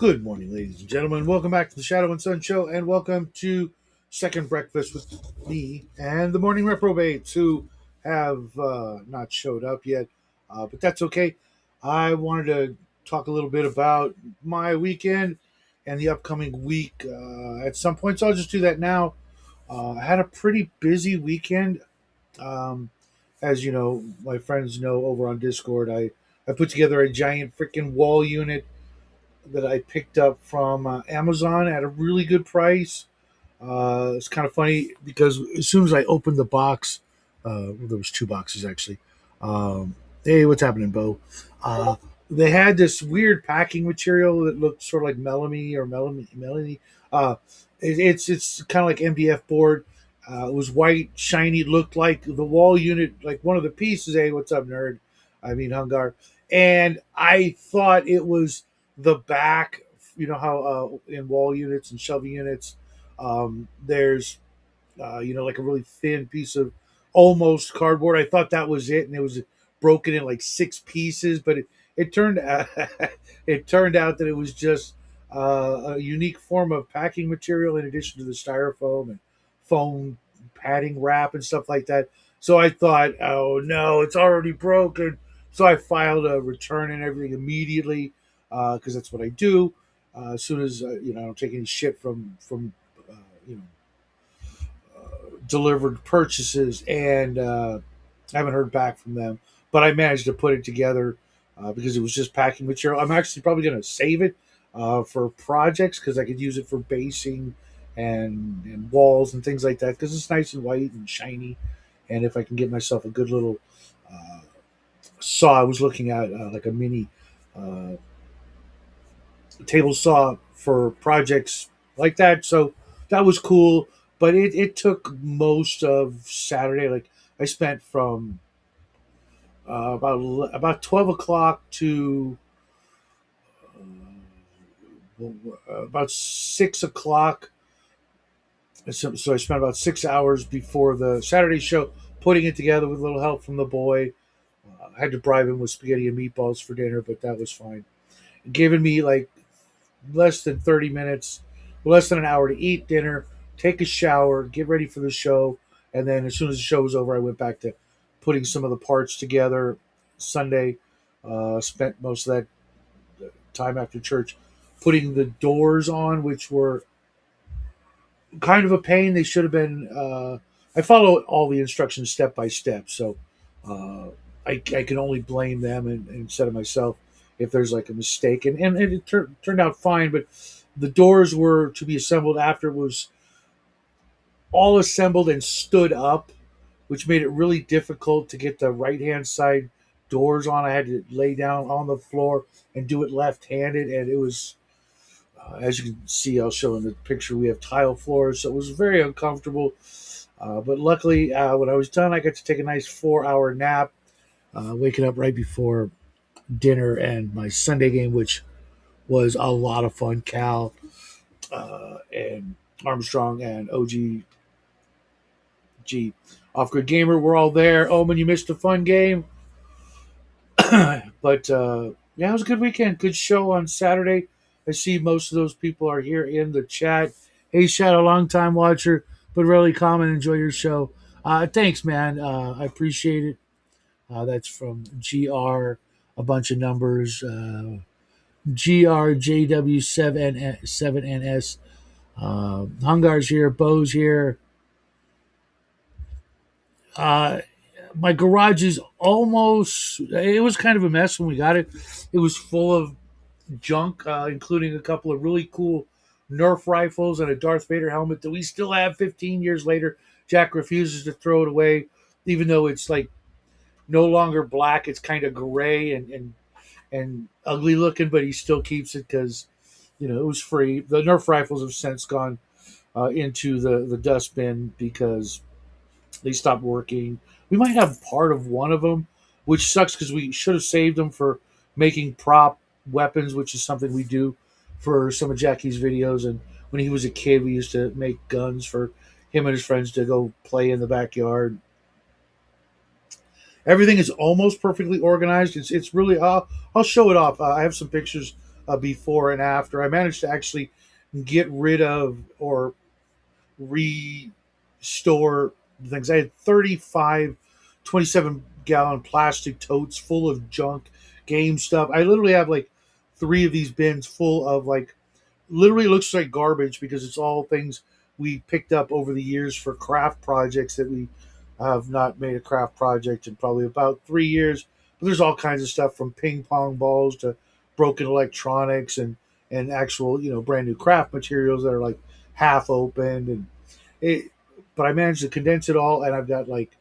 Good morning, ladies and gentlemen. Welcome back to the Shadow and Sun Show, and welcome to Second Breakfast with me and the Morning Reprobates, who have not showed up yet, but that's okay. I wanted to talk a little bit about my weekend and the upcoming week at some point, so I'll just do that now. I had a pretty busy weekend. Um, as you know, my friends know over on Discord, I put together a giant freaking wall unit that I picked up from Amazon at a really good price. It's kind of funny because as soon as I opened the box, well, there was two boxes actually. Hey, what's happening, Bo? Uh, they had this weird packing material that looked sort of like Melanie. Uh, it's kind of like MDF board. It was white, shiny. Looked like the wall unit, like one of the pieces. Hey, what's up, nerd? I mean, Hungar. And I thought it was the back. You know how in wall units and shelving units, there's like a really thin piece of almost cardboard. I thought that was it, and it was broken in like six pieces. But it turned out, it turned out that it was just a unique form of packing material in addition to the styrofoam and foam padding wrap and stuff like that. So I thought, oh no, it's already broken. So I filed a return and everything immediately because that's what I do. As soon as I don't take any shit from uh, you know delivered purchases, and I haven't heard back from them. But I managed to put it together because it was just packing material. I'm actually probably going to save it for projects because I could use it for basing and walls and things like that because it's nice and white and shiny. And if I can get myself a good little uh, saw, I was looking at like a mini uh, table saw for projects like that. So that was cool. But it took most of Saturday. Like I spent from about 12 o'clock to about 6 o'clock. So I spent about 6 hours before the Saturday show putting it together with a little help from the boy. I had to bribe him with spaghetti and meatballs for dinner, but that was fine. Giving me like less than 30 minutes, less than an hour to eat dinner, take a shower, get ready for the show. And then as soon as the show was over, I went back to putting some of the parts together. Sunday, spent most of that time after church putting the doors on, which were kind of a pain. They should have been. I follow all the instructions step by step, so uh, I can only blame them instead of myself if there's like a mistake. And turned out fine, but the doors were to be assembled after it was all assembled and stood up, which made it really difficult to get the right hand side doors on. I had to lay down on the floor and do it left handed, and it was as you can see, I'll show in the picture, we have tile floors, so it was very uncomfortable. But luckily, when I was done, I got to take a nice 4 hour nap, waking up right before dinner and my Sunday game, which was a lot of fun. Cal and Armstrong and OGG Off Grid Gamer were all there. Omen, you missed a fun game. But yeah, it was a good weekend. Good show on Saturday. I see most of those people are here in the chat. Hey, Shadow, long time watcher, but really calm and enjoy your show. Thanks, man. I appreciate it. That's from GR, a bunch of numbers. GRJW7NS. Hungar's here. Bo's here. Uh, my garage is almost, it was kind of a mess when we got it. It was full of junk, including a couple of really cool Nerf rifles and a Darth Vader helmet that we still have 15 years later. Jack refuses to throw it away, even though it's like no longer black. It's kind of gray and ugly looking, but he still keeps it because, it was free. The Nerf rifles have since gone into the dustbin because they stopped working. We might have part of one of them, which sucks because we should have saved them for making prop weapons, which is something we do for some of Jackie's videos. And when he was a kid, we used to make guns for him and his friends to go play in the backyard. Everything is almost perfectly organized. It's really I'll show it off. I have some pictures before and after. I managed to actually get rid of or restore things. I had 35 27-gallon plastic totes full of junk game stuff. I literally have like three of these bins full of like literally looks like garbage because it's all things we picked up over the years for craft projects that we have not made a craft project in probably about 3 years. But there's all kinds of stuff from ping pong balls to broken electronics and actual brand new craft materials that are like half opened and it. But I managed to condense it all, and I've got like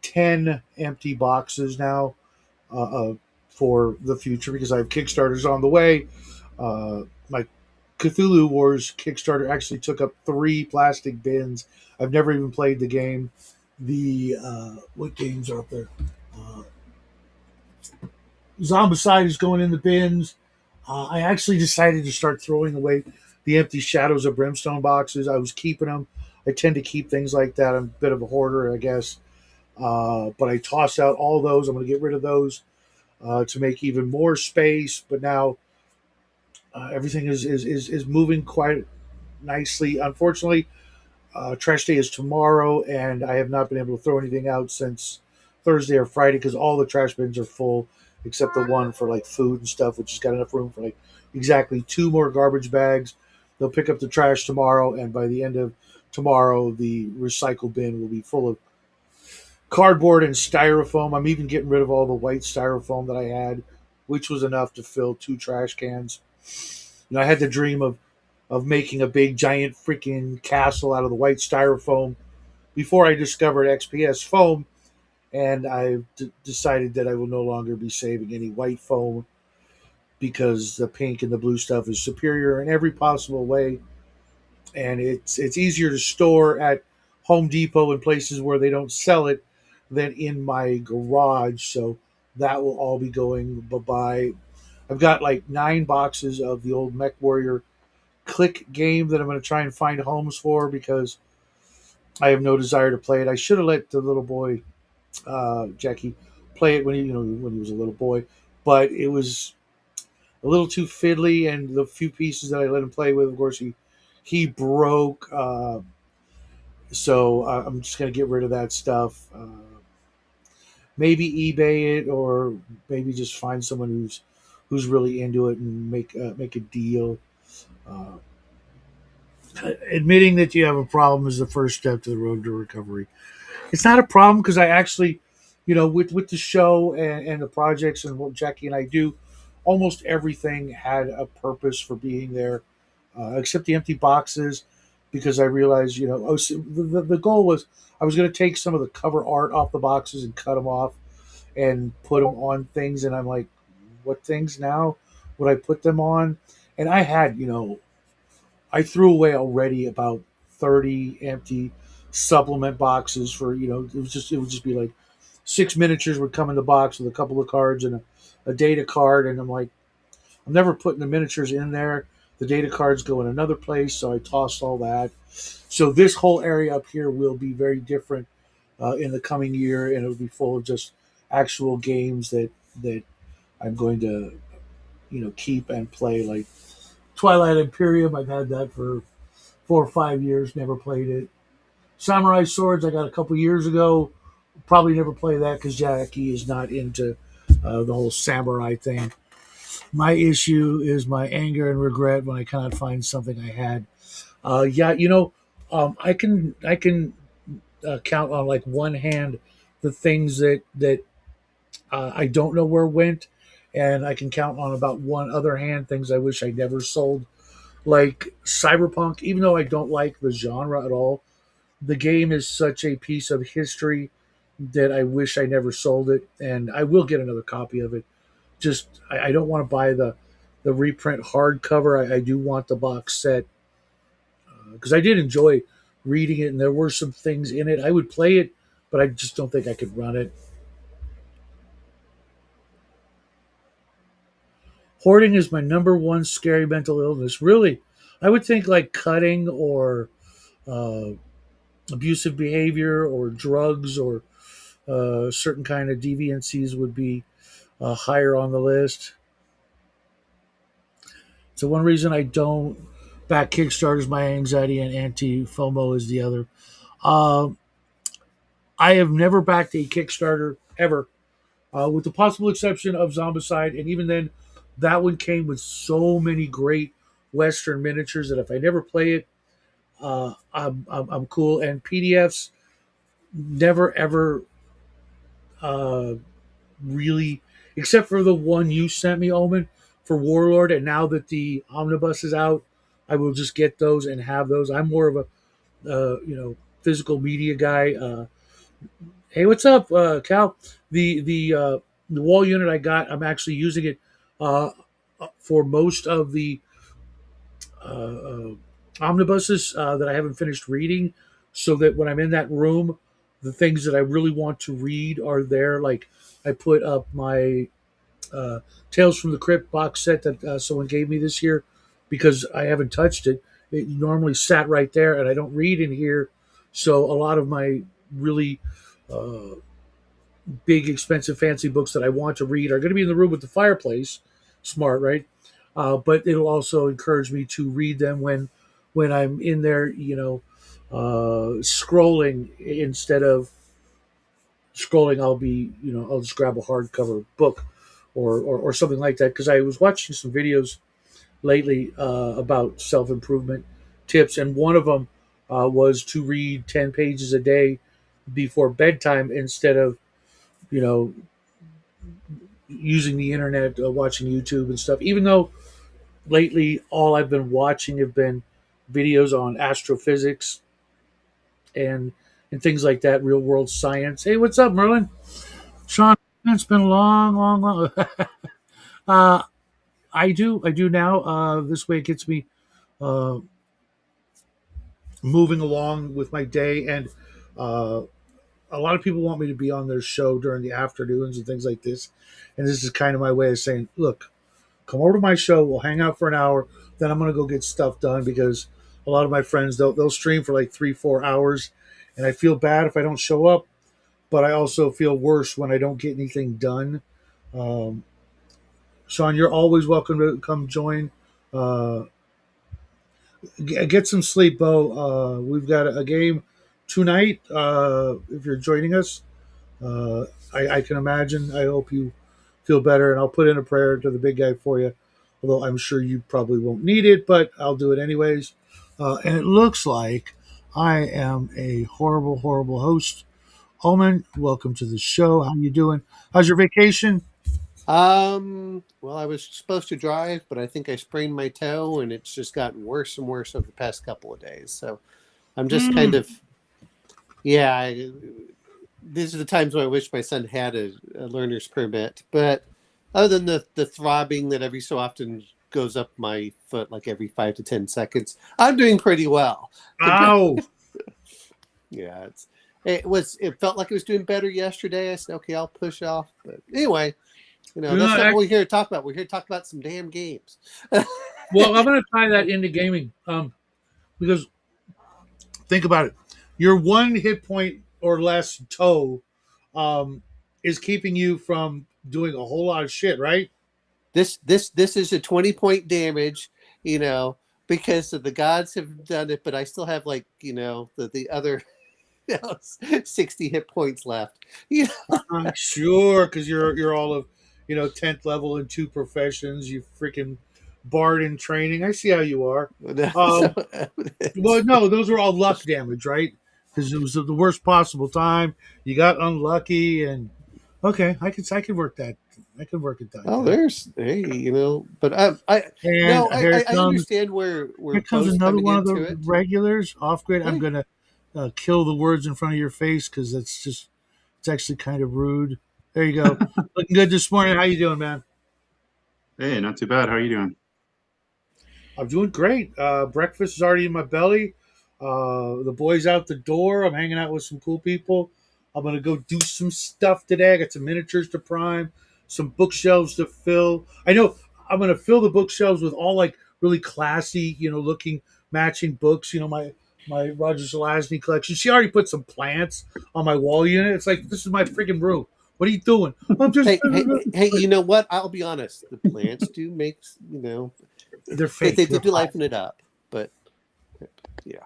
10 empty boxes now for the future because I have Kickstarters on the way. My Cthulhu Wars Kickstarter actually took up three plastic bins. I've never even played the game. The what games are up there? Uh, Zombicide is going in the bins. I actually decided to start throwing away the empty Shadows of Brimstone boxes. I was keeping them. I tend to keep things like that. I'm a bit of a hoarder, I guess. But I tossed out all those. I'm going to get rid of those to make even more space. But now everything is moving quite nicely. Unfortunately, trash day is tomorrow, and I have not been able to throw anything out since Thursday or Friday because all the trash bins are full except the one for like food and stuff, which has got enough room for like exactly two more garbage bags. They'll pick up the trash tomorrow, and by the end of tomorrow, the recycle bin will be full of cardboard and styrofoam. I'm even getting rid of all the white styrofoam that I had, which was enough to fill two trash cans. I had the dream of making a big giant freaking castle out of the white styrofoam before I discovered XPS foam, and I've decided that I will no longer be saving any white foam because the pink and the blue stuff is superior in every possible way, and it's easier to store at Home Depot and places where they don't sell it than in my garage. So that will all be going bye bye. I've got like 9 boxes of the old Mech Warrior click game that I'm going to try and find homes for because I have no desire to play it. I should have let the little boy Jackie play it when he was a little boy, but it was a little too fiddly, and the few pieces that I let him play with, of course, he broke. So I'm just gonna get rid of that stuff. Maybe eBay it, or maybe just find someone who's really into it and make a deal. Uh, Admitting that you have a problem is the first step to the road to recovery. It's not a problem because I actually, with the show and the projects and what Jackie and I do, almost everything had a purpose for being there, except the empty boxes, because I realized, so the goal was I was going to take some of the cover art off the boxes and cut them off and put them on things, and I'm like, what things now would I put them on? And I had, I threw away already about 30 empty supplement boxes for it would just be like 6 miniatures would come in the box with a couple of cards and a data card, and I'm like, I'm never putting the miniatures in there. The data cards go in another place, so I tossed all that. So this whole area up here will be very different in the coming year, and it'll be full of just actual games that I'm going to keep and play, like Twilight Imperium. I've had that for 4 or 5 years, never played it. Samurai Swords I got a couple years ago. Probably never play that because Jackie is not into the whole samurai thing. My issue is my anger and regret when I cannot find something I had. Yeah, I can count on like one hand the things that I don't know where went, and I can count on about one other hand things I wish I never sold. Like Cyberpunk, even though I don't like the genre at all, the game is such a piece of history that I wish I never sold it, and I will get another copy of it. Just I don't want to buy the reprint hardcover. I do want the box set because I did enjoy reading it, and there were some things in it. I would play it, but I just don't think I could run it. Hoarding is my number one scary mental illness. Really, I would think like cutting or uh, abusive behavior or drugs or certain kind of deviancies would be higher on the list. So one reason I don't back Kickstarter is my anxiety, and anti-FOMO is the other. Uh, I have never backed a Kickstarter ever, with the possible exception of Zombicide, and even then, that one came with so many great Western miniatures that if I never play it, I'm cool. And PDFs never ever uh, really, except for the one you sent me, Omen, for Warlord. And now that the omnibus is out, I will just get those and have those. I'm more of a physical media guy. Hey, what's up, Cal? The wall unit I got, I'm actually using it uh, for most of the uh, omnibuses that I haven't finished reading, so that when I'm in that room, the things that I really want to read are there. Like I put up my uh, Tales from the Crypt box set that someone gave me this year because I haven't touched it. It normally sat right there, and I don't read in here. So a lot of my really uh, big, expensive, fancy books that I want to read are going to be in the room with the fireplace. Smart, right? But it'll also encourage me to read them when I'm in there, scrolling instead of scrolling. I'll just grab a hardcover book or something like that, because I was watching some videos lately about self improvement tips, and one of them was to read 10 pages a day before bedtime instead of you know using the internet, watching YouTube and stuff. Even though lately all I've been watching have been videos on astrophysics and things like that, real world science. Hey, what's up, Merlin? Sean, it's been a long. uh, I do now. This way it gets me uh, moving along with my day, and uh, a lot of people want me to be on their show during the afternoons and things like this. And this is kind of my way of saying, look, come over to my show. We'll hang out for an hour. Then I'm going to go get stuff done, because a lot of my friends, they'll stream for like 3-4 hours. And I feel bad if I don't show up, but I also feel worse when I don't get anything done. Um, Sean, you're always welcome to come join. Uh, get some sleep, Bo. We've got a game tonight. If you're joining us, uh, I can imagine. I hope you feel better, and I'll put in a prayer to the big guy for you. Although I'm sure you probably won't need it, but I'll do it anyways. And it looks like I am a horrible, horrible host. Omen, welcome to the show. How you doing? How's your vacation? Well, I was supposed to drive, but I think I sprained my toe, and it's just gotten worse and worse over the past couple of days. So I'm just kind Mm. of, yeah. These are the times when I wish my son had a learner's permit. But other than the throbbing that every so often goes up my foot, like every 5 to 10 seconds, I'm doing pretty well. Ow! Yeah, it felt like it was doing better yesterday. I said, okay, I'll push off. But anyway. You That's know, not what we're here to talk about. We're here to talk about some damn games. well, I'm going to tie that into gaming, because think about it. Your one hit point or less toe um, is keeping you from doing a whole lot of shit, right? This is a 20-point damage, you know, because the gods have done it, but I still have like, the other 60 hit points left. You Sure, because you're all of 10th level in two professions. You freaking bard in training. I see how you are. know, so Um, well, no, those were all luck damage, right? Because it was the worst possible time. You got unlucky, and okay, I could work that. I could work it like oh, that. there's hey, but I And no, here I comes understand where here comes Bo's another coming one of the into it. regulars off grid. I'm Hey, gonna kill the words in front of your face, because it's actually kind of rude. There you go. Looking good this morning. How you doing, man? Hey, not too bad. How are you doing? I'm doing great. Breakfast is already in my belly. The boys out the door. I'm hanging out with some cool people. I'm gonna go do some stuff today. I got some miniatures to prime, some bookshelves to fill. I know I'm gonna fill the bookshelves with all like really classy, looking matching books. My Roger Zelazny collection. She already put some plants on my wall unit. It's like, this is my freaking room. What are you doing? I'm just hey, you know what? I'll be honest. The plants do make. They're They fake. do liven it up, but yeah.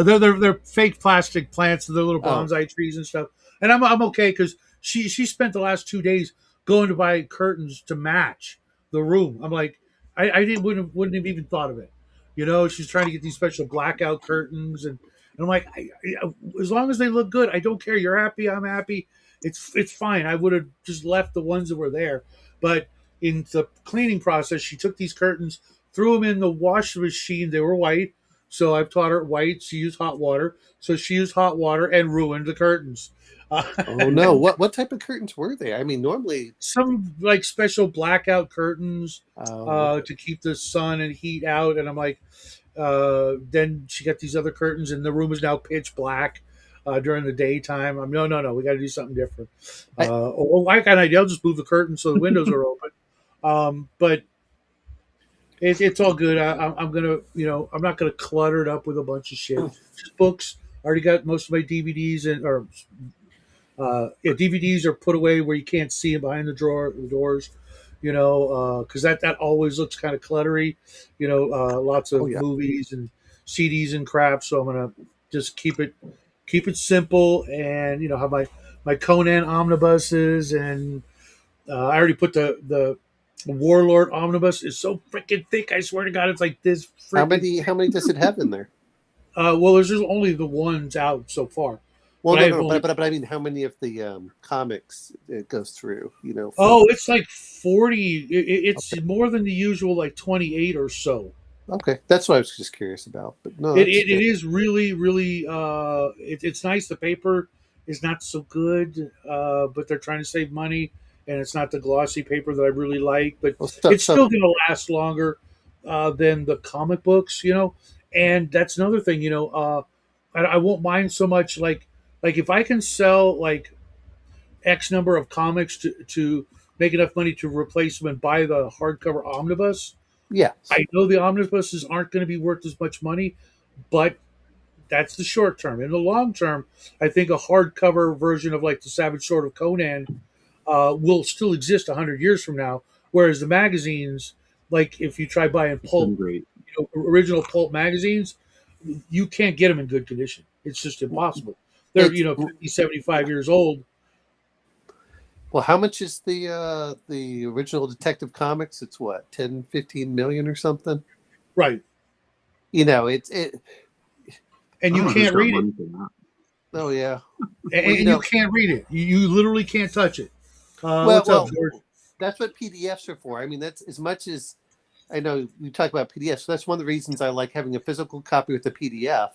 They're fake plastic plants. They're little Oh, bonsai trees and stuff. And I'm okay because she spent the last 2 days going to buy curtains to match the room. I'm like, I didn't wouldn't have even thought of it. She's trying to get these special blackout curtains, and I'm like, as long as they look good, I don't care. You're happy, I'm happy. It's fine. I would have just left the ones that were there, but in the cleaning process, she took these curtains, threw them in the washing machine. They were white. So I've taught her white. She used hot water. So she used hot water and ruined the curtains. oh no! What type of curtains were they? I mean, normally, Some like special blackout curtains oh, to keep the sun and heat out. And I'm like, then she got these other curtains, and the room is now pitch black during the daytime. I'm no. We got to do something different. I, I got an idea. I'll just move the curtains so the windows are open. But it's all good. I'm gonna, I'm not gonna clutter it up with a bunch of shit. Just books. I already got most of my DVDs DVDs are put away where you can't see them behind the doors. Because that always looks kind of cluttery. Lots oh of yeah. movies and CDs and crap. So I'm gonna just keep it simple, and have my Conan omnibuses, and I already put the Warlord omnibus is so freaking thick. I swear to God, it's like this freaking. How many does it have in there? Well, there's just only the ones out so far. Well, But I no, have no, only. but I mean, how many of the comics it goes through? For Oh, it's like 40. It's okay, more than the usual, like 28 or so. okay, that's what I was just curious about. But no, It, that's it, it good. is really, really. It's nice. The paper is not so good, but they're trying to save money, and it's not the glossy paper that I really like. But Well, it's still going to last longer than the comic books. And that's another thing. I won't mind so much. Like if I can sell like X number of comics to make enough money to replace them and buy the hardcover omnibus. yes, I know the omnibuses aren't going to be worth as much money, but that's the short term. In the long term, I think a hardcover version of like the Savage Sword of Conan will still exist 100 years from now. Whereas the magazines, like if you try buying It's been pulp, great. original pulp magazines, you can't get them in good condition. It's just impossible. They're it's 50, 75 years old. well. How much is the original Detective Comics? It's what 10, 15 million or something. Right. It's it. And I you don't know who's can't got read it. money for that. Oh yeah. And, Well, and you can't read it. You literally can't touch it. What's up, well, George? that's what PDFs are for. I mean, that's as much as I know you talk about PDFs. So that's one of the reasons I like having a physical copy with a PDF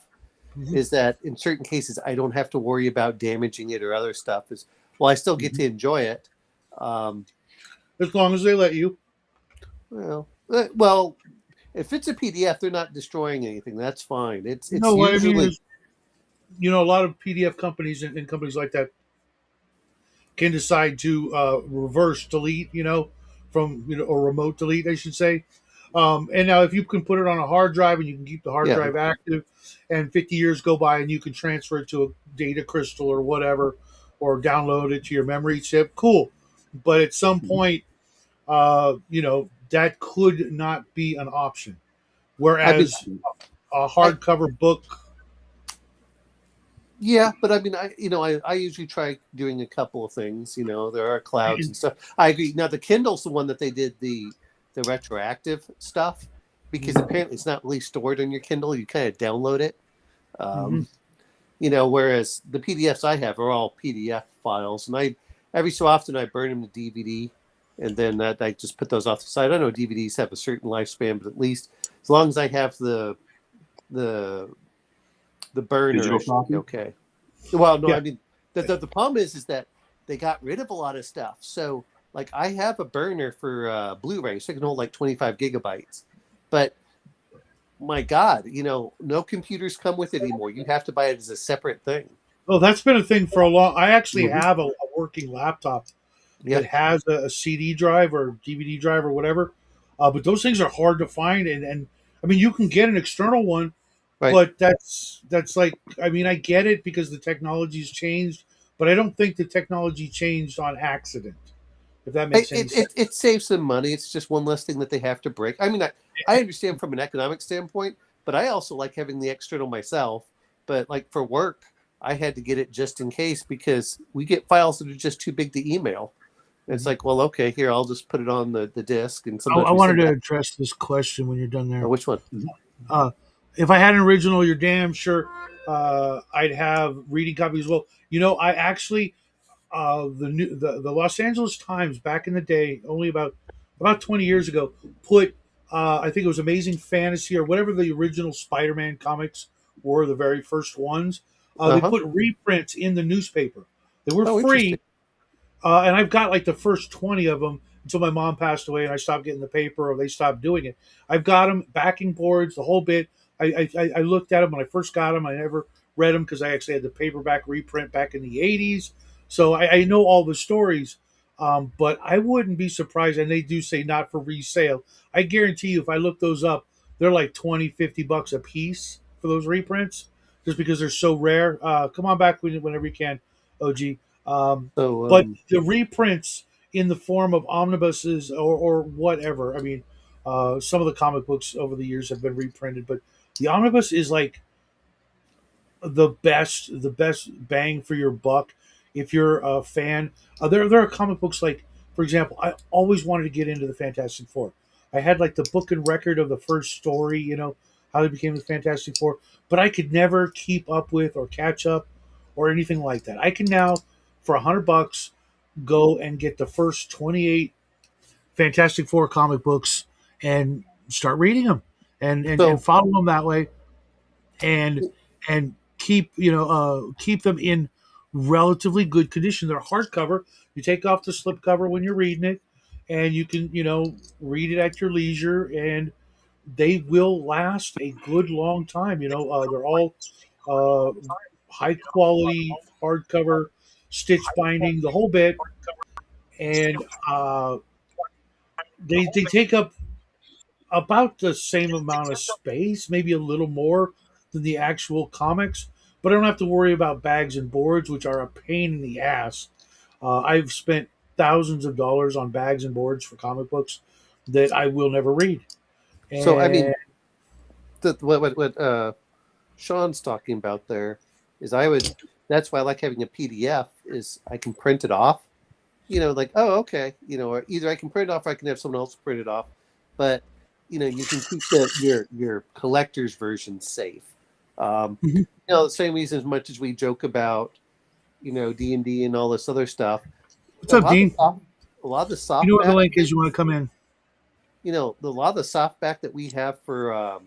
Mhm. is that in certain cases I don't have to worry about damaging it or other stuff. Is well, I still get Mhm. to enjoy it. Um, As long as they let you. well, if it's a PDF, they're not destroying anything. That's fine. It's No, what I mean usually is, a lot of PDF companies and companies like that can decide to reverse delete, from or remote delete, I should say. And now, if you can put it on a hard drive and you can keep the hard yeah. drive active, and 50 years go by and you can transfer it to a data crystal or whatever, or download it to your memory chip, cool. But at some Mhm. point, that could not be an option. I mean, Whereas a I hardcover book, yeah, but I mean, I usually try doing a couple of things. There are clouds and stuff. I agree. Now the Kindle's the one that they did the retroactive stuff because apparently it's not really stored on your Kindle. You kind of download it. Mhm. Um, whereas the PDFs I have are all PDF files, and I every so often I burn them to DVD, and then I just put those off the side. I know DVDs have a certain lifespan, but at least as long as I have the the burner, I Digital should be copy? okay. Well, no, Yeah. I mean the problem is that they got rid of a lot of stuff. So like I have a burner for Blu-ray, so it can hold like 25 gigabytes, but my God, no computers come with it anymore. You have to buy it as a separate thing. Oh, that's been a thing for a long. I actually Mhm. have a working laptop Yeah, that has a CD drive or DVD drive or whatever, but those things are hard to find. And I mean, you can get an external one, right. but that's like, I mean, I get it because the technology's changed, but I don't think the technology changed on accident. if that makes any sense. It saves them money. It's just one less thing that they have to break. I mean, I understand from an economic standpoint, but I also like having the external myself. But like for work, I had to get it just in case because we get files that are just too big to email. And it's like, well, okay, here, I'll just put it on the disk. And sometimes I we wanted send to that. address this question when you're done Oh, there. which one? Uh, if I had an original, you're damn sure I'd have reading copies as well. I actually the Los Angeles Times back in the day, only about 20 years ago, put I think it was Amazing Fantasy or whatever the original Spider-Man comics were, the very first ones. They Uh-huh. put reprints in the newspaper. They were Oh, interesting. free, and I've got like the first 20 of them until my mom passed away and I stopped getting the paper or they stopped doing it. I've got them, backing boards, the whole bit. I looked at them when I first got them. I never read them because I actually had the paperback reprint back in the 80s. So I know all the stories, but I wouldn't be surprised. And they do say not for resale. I guarantee you, if I look those up, they're like 20, $50 a piece for those reprints just because they're so rare. Come on back whenever you can, OG. So, But the reprints in the form of omnibuses or whatever, I mean, some of the comic books over the years have been reprinted, but the omnibus is like the best bang for your buck if you're a fan. There are comic books like, for example, I always wanted to get into the Fantastic Four. I had like the book and record of the first story, how they became the Fantastic Four, but I could never keep up with or catch up or anything like that. I can now, for $100, go and get the first 28 Fantastic Four comic books and start reading them and so follow them that way and and keep them in relatively good condition. They're hardcover. You take off the slipcover when you're reading it, and you can read it at your leisure, and they will last a good long time. They're all uh, high quality hardcover, stitch binding, the whole bit, and they take up about the same amount of space, maybe a little more than the actual comics. But I don't have to worry about bags and boards, which are a pain in the ass. I've spent thousands of dollars on bags and boards for comic books that I will never read. I And mean, what Sean's talking about there is that's why I like having a PDF is I can print it off, like, oh, okay, or either I can print it off or I can have someone else print it off, but you can keep your collector's version safe. Mhm. The same reason as much as we joke about, D&D and all this other stuff, What's up, Dean? a lot of the You know where the softback, link is. You want to come in? a lot of the softback that we have for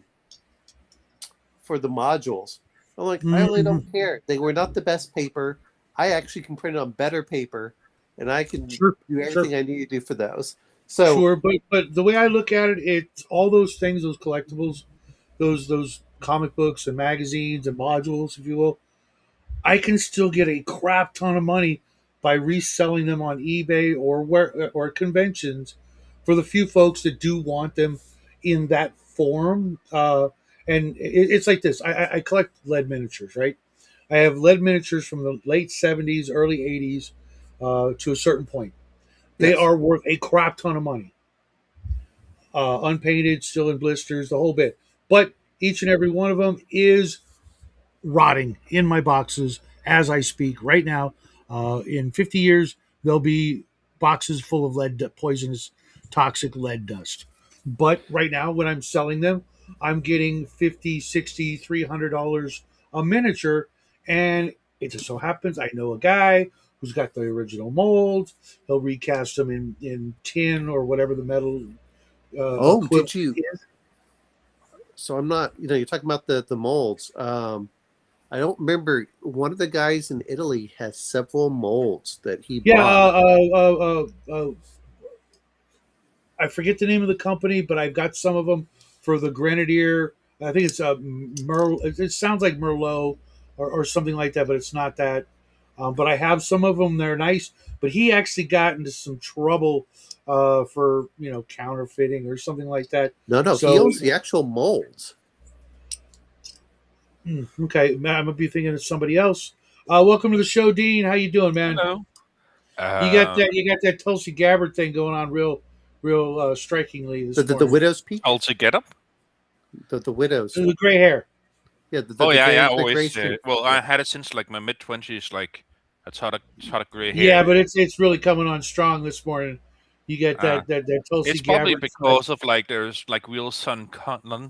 the modules. I'm like, I really Mhm. don't care. They were not the best paper. I actually can print it on better paper, and I can Sure, do sure, everything I need to do for those. So, sure. But the way I look at it, it's all those things, those collectibles, those comic books and magazines and modules, if you will. I can still get a crap ton of money by reselling them on eBay or conventions for the few folks that do want them in that form. And it's like this: I collect lead miniatures, right? I have lead miniatures from the late '70s, early '80s to a certain point. They yes. are worth a crap ton of money, unpainted, still in blisters, the whole bit. But each and every one of them is rotting in my boxes as I speak right now. In 50 years, there'll be boxes full of poisonous, toxic lead dust. But right now, when I'm selling them, I'm getting 50, 60, $300 a miniature. And it just so happens I know a guy who's got the original molds. He'll recast them in tin or whatever the metal Oh, equivalent did you? is. So I'm not. You're talking about the molds. I don't remember. One of the guys in Italy has several molds that he Yeah, bought. I forget the name of the company, but I've got some of them for the Grenadier. I think it's It sounds like Merlot or something like that, but it's not that. But I have some of them. They're nice. But he actually got into some trouble for counterfeiting or something like that. No, no, he So owns the actual molds. okay, man, I'm gonna be thinking of somebody else. Welcome to the show, Dean. How you doing, man? Hello. You got that Tulsi Gabbard thing going on real strikingly this The morning. widow's peak. Also get up. The widow's. The gray hair. Yeah. Oh yeah, gray, yeah. the gray Always. streak. Well, Yeah. I had it since like my mid-20s. Like it's had a gray hair. Yeah, but it's really coming on strong this morning. You get that Tulsi It's probably Gabbard. because of like there's like real sun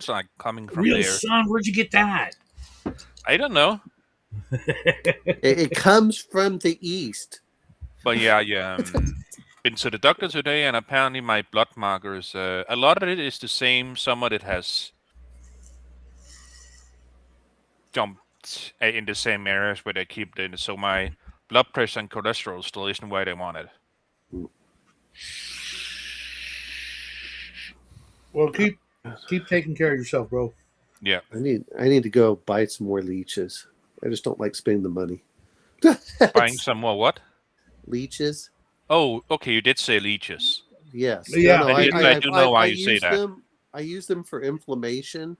like coming from Real there. sun. Where'd you get that? I don't know. It comes from the east. But yeah, been to the doctor today, and apparently my blood markers, a lot of it is the same. Some of it has jumped in the same areas where they keep it. So my blood pressure and cholesterol still isn't where they want it. Well, keep taking care of yourself, bro. Yeah. I need to go buy some more leeches. I just don't like spending the money. Buying some more what? Leeches? Oh, okay. You did say leeches. Yes. Yeah. No, I do know why you say that. I use them for inflammation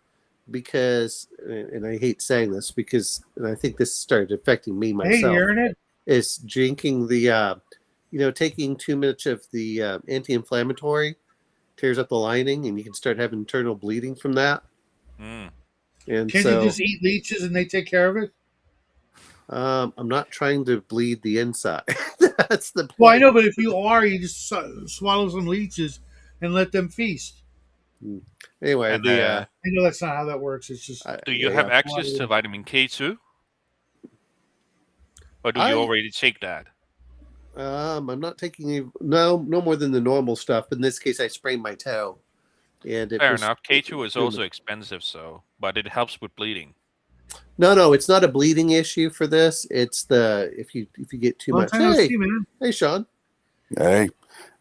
because, and I hate saying this because, and I think this started affecting me myself. Hey, hearing it? Is drinking the, taking too much of the anti-inflammatory tears up the lining, and you can start having internal bleeding from that. Mm. And Can't you just eat leeches and they take care of it? I'm not trying to bleed the inside. That's the point. Well, I know, but if you are, you just swallow some leeches and let them feast. Anyway, And, I know that's not how that works. It's just do you have access to vitamin K too? Or do you already take that? I'm not taking no more than the normal stuff. But in this case, I sprained my toe, and Fair enough. K2 is also expensive, but it helps with bleeding. No, it's not a bleeding issue for this. It's if you get too much. Hey, Sean. Hey,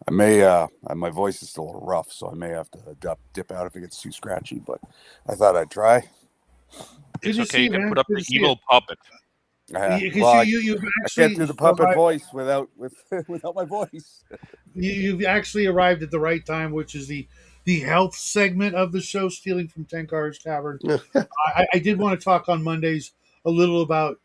I may my voice is still a little rough, so I may have to dip out if it gets too scratchy. But I thought I'd try. It's okay. You can put up the evil puppet. I can't do the puppet voice without my voice. You've actually arrived at the right time, which is the health segment of the show, Stealing from Tenkar's Tavern. I did want to talk on Mondays a little about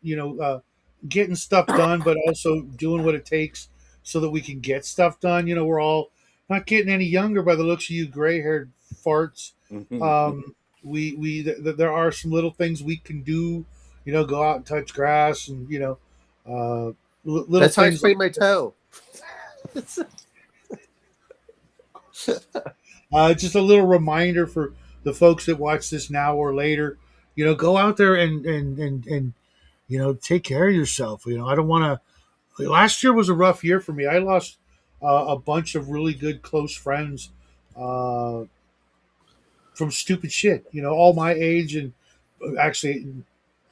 getting stuff done, but also doing what it takes so that we can get stuff done. We're all not getting any younger by the looks of you gray-haired farts. There are some little things we can do. Go out and touch grass, and little That's how I things. sprained my toe. Just a little reminder for the folks that watch this now or later. Go out there and take care of yourself. I don't want to. Last year was a rough year for me. I lost a bunch of really good close friends from stupid shit. All my age, and actually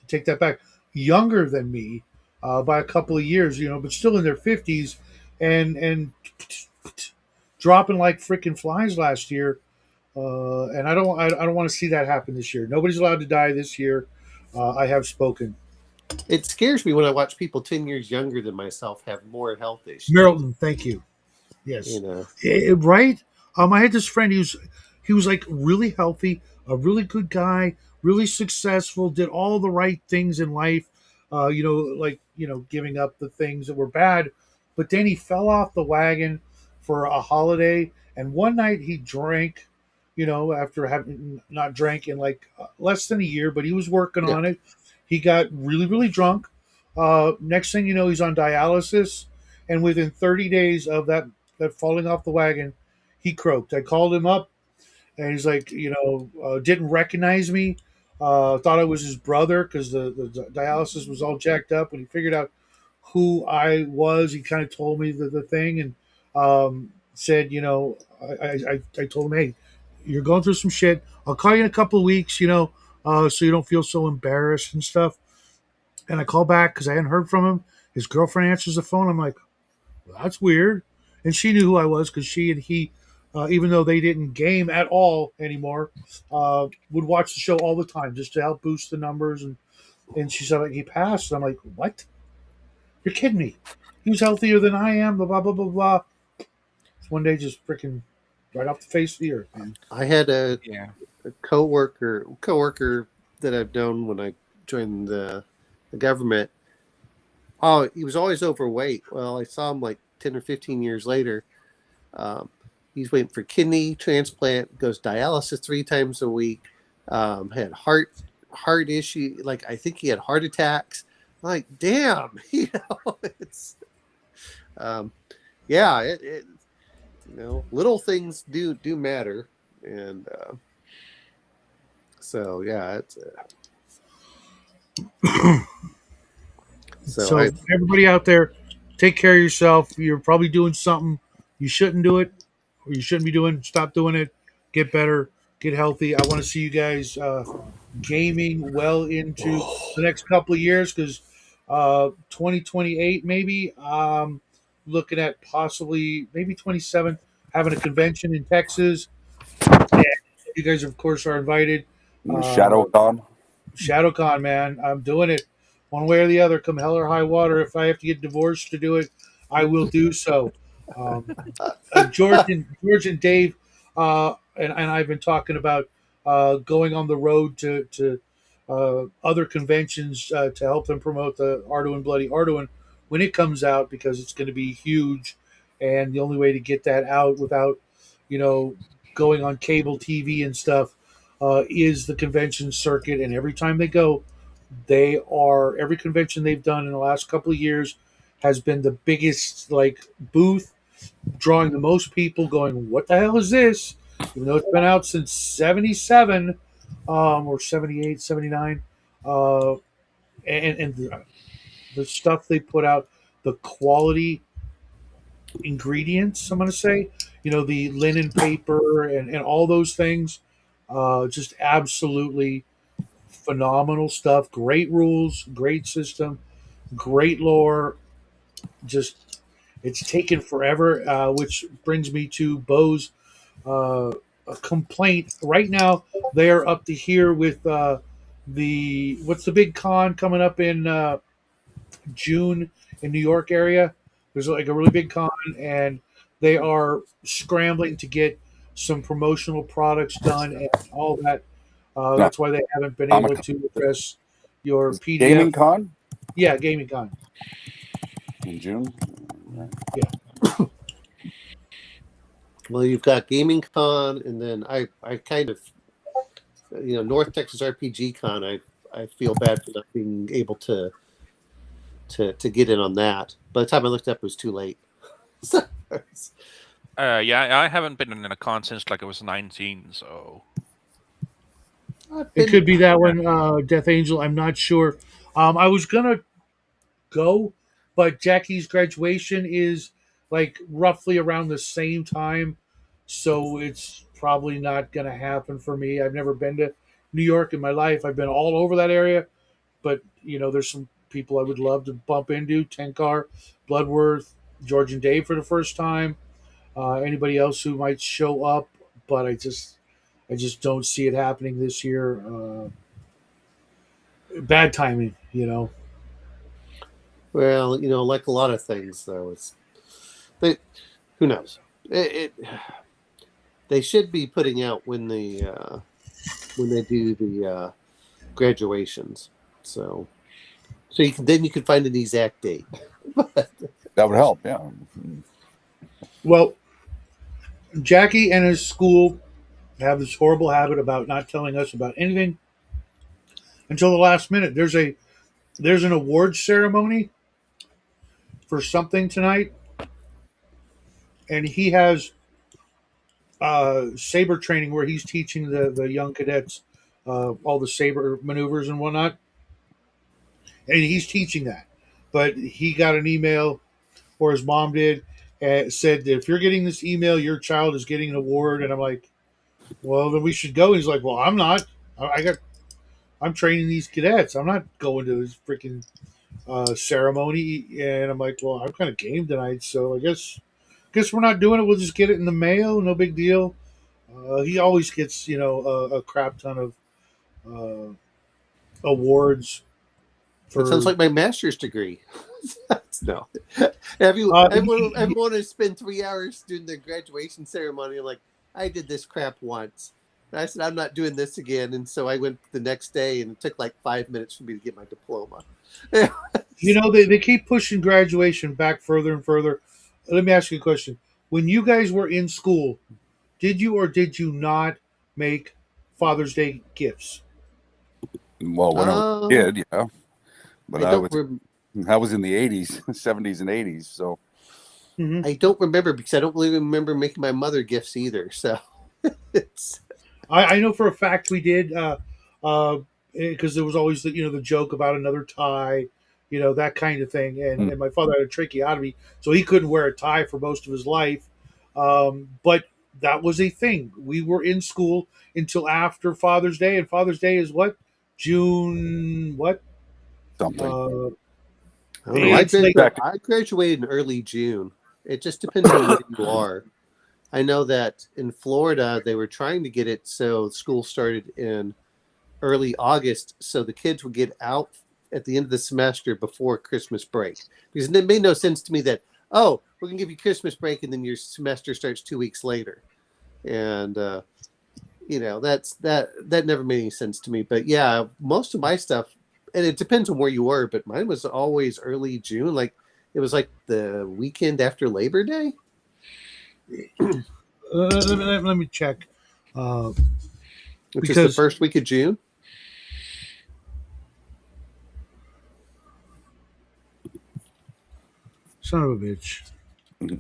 take that back, younger than me by a couple of years. But still in their 50s, and dropping like freaking flies last year. And I don't want to see that happen this year. Nobody's allowed to die this year. I have spoken. It scares me when I watch people 10 years younger than myself have more health issues. Merrilton, thank you. Yes. Right? I had this friend. He was like really healthy, a really good guy, really successful, did all the right things in life. Giving up the things that were bad. But then he fell off the wagon for a holiday. And one night he drank, after having not drank in like less than a year, but he was working on it. He got really, really drunk. Next thing you know, he's on dialysis. And within 30 days of that falling off the wagon, he croaked. I called him up, and he's like, didn't recognize me. Thought I was his brother because the dialysis was all jacked up. When he figured out who I was, he kind of told me the thing, and said, I told him, hey, you're going through some shit. I'll call you in a couple of weeks, so you don't feel so embarrassed and stuff. And I call back because I hadn't heard from him. His girlfriend answers the phone. I'm like, well, that's weird. And she knew who I was because she and he, even though they didn't game at all anymore, would watch the show all the time just to help boost the numbers. And she said, like, he passed. And I'm like, what? You're kidding me. He was healthier than I am, blah, blah, blah, blah, blah. One day just freaking right off the face of the earth, man. I had a coworker that I've known when I joined the government. Oh, he was always overweight. Well, I saw him like 10 or 15 years later. He's waiting for kidney transplant, goes dialysis 3 times a week, had heart issue. Like, I think he had heart attacks. Like, damn, it's, yeah, it little things do matter. And, so yeah, it's, So everybody out there, take care of yourself. You're probably doing something you shouldn't do it, or you shouldn't be doing. Stop doing it. Get better. Get healthy. I want to see you guys gaming well into the next couple of years, because 2028 maybe. Looking at possibly maybe 27 having a convention in Texas. Yeah, you guys, of course, are invited. ShadowCon. ShadowCon, man, I'm doing it one way or the other. Come hell or high water. If I have to get divorced to do it, I will do so. George and Dave, and I've been talking about going on the road to other conventions to help them promote the Arduin Bloody Arduin when it comes out, because it's going to be huge, and the only way to get that out without, going on cable TV and stuff, is the convention circuit. And every time they go, every convention they've done in the last couple of years has been the biggest booth, drawing the most people going, what the hell is this? Even though it's been out since 77, or 78, 79. And the stuff they put out, the quality ingredients, I'm going to say, the linen paper and all those things, just absolutely phenomenal stuff. Great rules, great system, great lore. Just, it's taken forever, which brings me to Bo's a complaint. Right now, they are up to here with what's the big con coming up in June in New York area. There's like a really big con, and they are scrambling to get some promotional products done and all that. That's why they haven't been able to address your PDF. Gaming Con Yeah, Gaming Con. in June. well, you've got Gaming Con, and then I kind of, North Texas RPG Con. I feel bad for not being able to get in on that. By the time I looked up, it was too late. Yeah, I haven't been in a con since I was 19, so It could be that one, Death Angel. I'm not sure. I was gonna go, but Jackie's graduation is roughly around the same time, so it's probably not gonna happen for me. I've never been to New York in my life. I've been all over that area, but there's some people I would love to bump into: Tenkar, Bloodworth, George and Dave for the first time. Anybody else who might show up, but I just don't see it happening this year. Bad timing. Well, like a lot of things, though, who knows? They should be putting out when they do the graduations, so you can find an exact date. That would help. Yeah. Well, Jackie and his school have this horrible habit about not telling us about anything until the last minute. There's an awards ceremony for something tonight, and he has saber training where he's teaching the young cadets all the saber maneuvers and whatnot, and he's teaching that. But he got an email, or his mom did, said that if you're getting this email, your child is getting an award. And I'm like, well, then we should go. And he's like, well, I'm not. I'm training these cadets. I'm not going to this freaking ceremony. And I'm like, well, I'm kind of game tonight, so I guess we're not doing it. We'll just get it in the mail. No big deal. He always gets a crap ton of awards. It sounds like my master's degree. No, everyone want to spend 3 hours doing the graduation ceremony. Like, I did this crap once. And I said, I'm not doing this again. And so I went the next day, and it took 5 minutes for me to get my diploma. They keep pushing graduation back further and further. let me ask you a question. When you guys were in school, did you or did you not make Father's Day gifts? Well, when I was a Um, kid, yeah, but I I don't. was I was in the 80s, 70s, and 80s. So Mm-hmm. I don't remember because I don't really remember making my mother gifts either. So it's I know for a fact we did, because there was always the joke about another tie, that kind of thing. And Hmm. and my father had a tracheotomy, so he couldn't wear a tie for most of his life. But that was a thing. We were in school until after Father's Day, and Father's Day is what, June what? something. I don't know. It's like I graduated in early June. It just depends on where you are. I know that in Florida they were trying to get it so school started in early August, so the kids would get out at the end of the semester before Christmas break. Because it made no sense to me that we're gonna give you Christmas break and then your semester starts 2 weeks later, and that never made any sense to me. But yeah, most of my stuff, and it depends on where you were, but mine was always early June, like it was like the weekend after Labor Day. let me check, Which is the because first week of June. son of a bitch.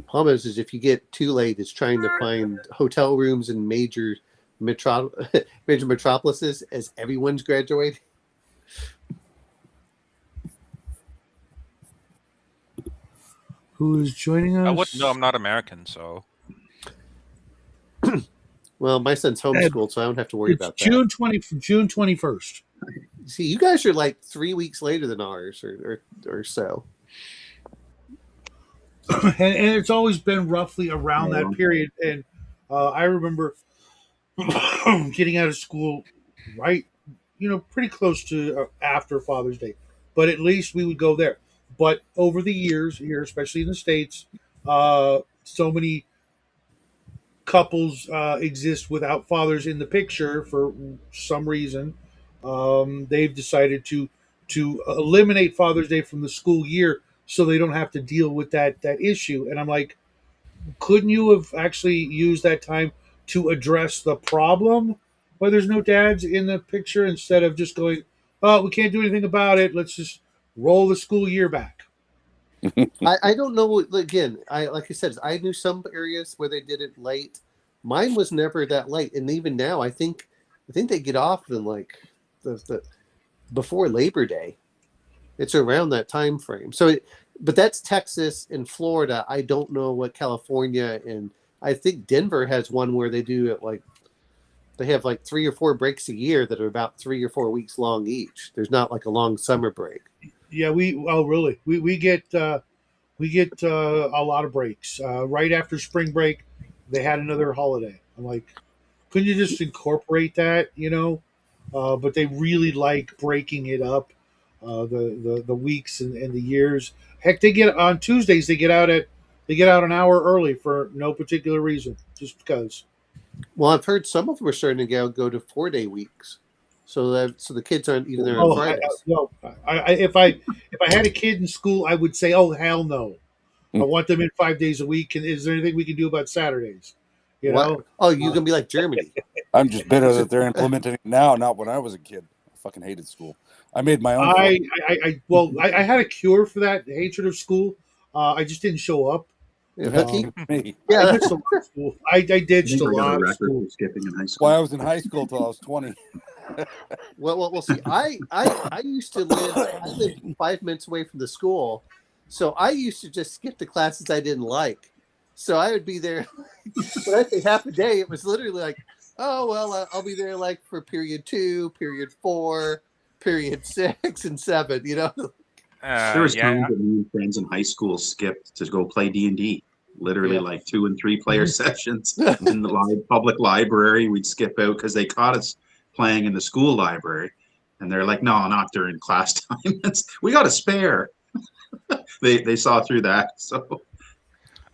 Problem is if you get too late, it's trying to find hotel rooms in major major metropolises as everyone's graduating. Who is joining us? I wouldn't know. I'm not American, so Well, my son's homeschooled, so I don't have to worry It's about June 21st. that. See, you guys are like 3 weeks later than ours, or so. And it's always been roughly around Yeah. that period. And I remember getting out of school right, pretty close to after Father's Day, but at least we would go there. But over the years here, especially in the States, so many couples exist without fathers in the picture for some reason. They've decided to eliminate Father's Day from the school year so they don't have to deal with that issue. And I'm like, couldn't you have actually used that time to address the problem why there's no dads in the picture instead of just going, oh, we can't do anything about it, let's just roll the school year back? I don't know. Again, like I said, I knew some areas where they did it late. Mine was never that late, and even now, I think they get off in like the before Labor Day. It's around that time frame. So, but that's Texas and Florida. I don't know what California, and I think Denver has one where they do it like they have like 3 or 4 breaks a year that are about 3 or 4 weeks long each. There's not like a long summer break. Yeah, really we get a lot of breaks right after spring break. They had another holiday. I'm like, couldn't you just incorporate that, but they really like breaking it up, the weeks and the years. Heck, they get on Tuesdays. They get out an hour early for no particular reason, just because. Well, I've heard some of them are starting to go to 4-day weeks, so the kids aren't even there on Oh, Fridays. if I had a kid in school, I would say, oh hell no, I want them in 5 days a week. And is there anything we can do about Saturdays? You What? know? Oh, you're gonna be like Germany. I'm just bitter that they're implementing it now, not when I was a kid. I fucking hated school. I made my own. I had a cure for that hatred of school. I just didn't show up. Yeah, hooky. Me. I Yeah. missed a lot of school. I ditched a I got lot a of record school. for skipping in high school. Well, I was in high school till I was 20. Well. See, I used to live. I lived 5 minutes away from the school, so I used to just skip the classes I didn't like. So I would be there. When I say half a day, it was literally like, oh well, I'll be there like for period 2, period 4, period 6 and 7. There was yeah. times that me and friends in high school skipped to go play D&D. Literally Yeah. like 2 and 3 player sessions in the public library. We'd skip out because they caught us playing in the school library. And they're like, no, not during class time. We got a spare. They saw through that. So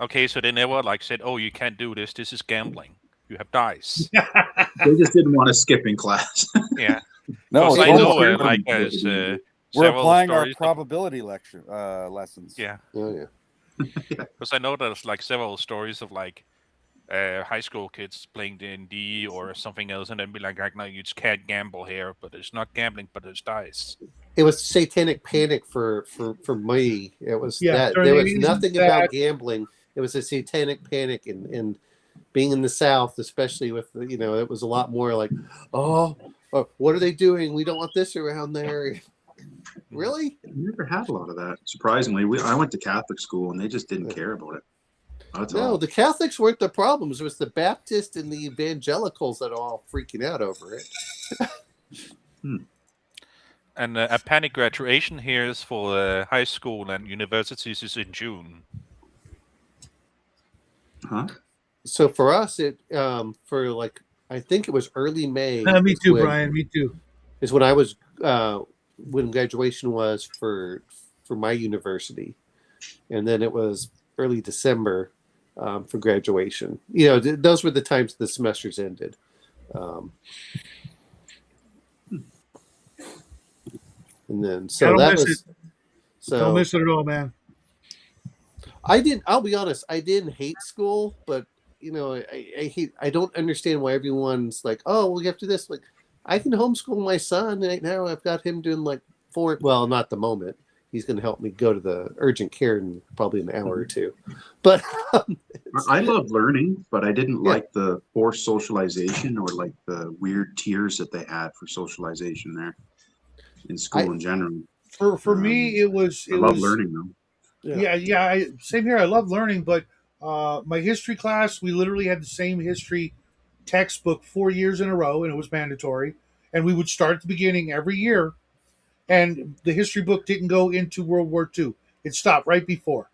Okay, so they never like said, "Oh, you can't do this. This is gambling. You have dice." they just didn't want to skip in class. Yeah, No, because it's I know, almost- like as we're several applying our stories. probability lessons. Yeah, Oh yeah. Because I know there's like several stories of like high school kids playing D&D or something else, and then be like, no, you just can't gamble here, but it's not gambling, but it's dice. It was satanic panic for me. It was Yeah, that during there the was 80s and nothing that. about gambling. It was a satanic panic, and being in the South, especially with it was a lot more like, oh, what are they doing? We don't want this around there. Really? We never had a lot of that. Surprisingly, I went to Catholic school and they just didn't care about it. That's No, all. the Catholics weren't the problems. It was the Baptists and the evangelicals that are all freaking out over it. And a panic graduation here is for high school and universities is in June. Huh? So for us, it for like I think it was early May. Me too, Brian. Me too. Is when I was when graduation was for my university, and then it was early December for graduation. Those were the times the semesters ended. And then so that was so don't miss it at all, man. I'll be honest, I didn't hate school, but I don't understand why everyone's like, oh, we have to do this. Like, I can homeschool my son right now. I've got him doing like well, not the moment. He's going to help me go to the urgent care in probably an hour or two. But I love learning, but I didn't like the forced socialization or like the weird tiers that they had for socialization there in school in general. For me, it was. I love learning though. Yeah. Same here. I love learning, but my history class, we literally had the same history textbook 4 years in a row, and it was mandatory. And we would start at the beginning every year, and the history book didn't go into World War II. It stopped right before.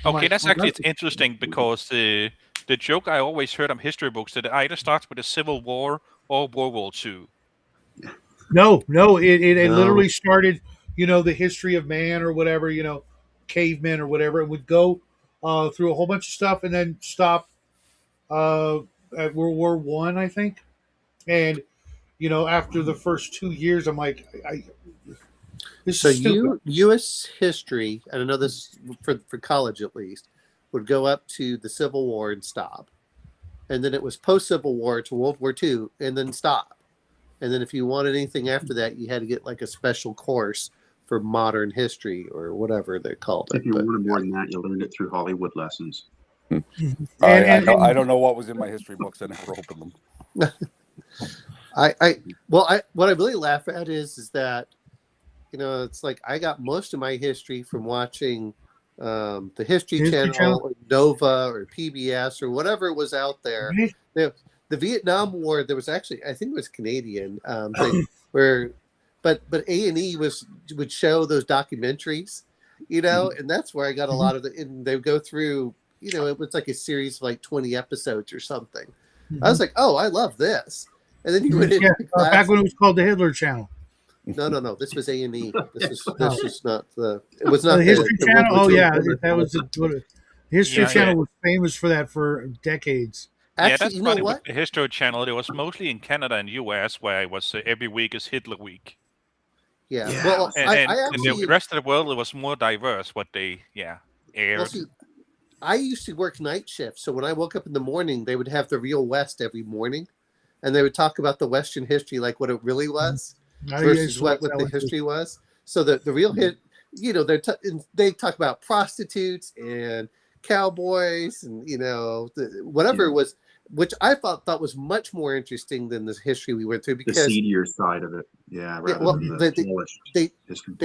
Okay, that's actually it's interesting because the joke I always heard on history books that it either starts with the Civil War or World War II. No, it literally started, the history of man or whatever, cavemen or whatever. It would go through a whole bunch of stuff and then stop at World War One, I think. And after the first 2 years, I'm like, this is stupid. U.S. history, and I know this for college at least, would go up to the Civil War and stop, and then it was post-Civil War to World War II and then stop, and then if you wanted anything after that, you had to get like a special course for modern history or whatever they called it. If you wanted more than that, you learned it through Hollywood lessons. I don't know what was in my history books. I never opened them. What I really laugh at is that it's like I got most of my history from watching the History Channel or Nova or PBS or whatever was out there. The Vietnam War, there was actually, I think it was Canadian, but A&E would show those documentaries, and that's where I got a lot of and they would go through, it was like a series of like 20 episodes or something. I was like, oh, I love this. And then you went into back when it was called the Hitler Channel. No. This was A&E. This was not the. It was not the History Channel. Oh yeah, that was the History Channel was famous for that for decades. Actually, that's funny. With the History Channel, it was mostly in Canada and US where it was every week is Hitler Week. Yeah. Well, and the rest of the world, it was more diverse what they aired. Well, see, I used to work night shifts, so when I woke up in the morning, they would have the Real West every morning, and they would talk about the Western history like what it really was. Versus what the history was. So the real hit, they talk about prostitutes and cowboys and whatever it was, which I thought was much more interesting than the history we went through because the seedier side of it, they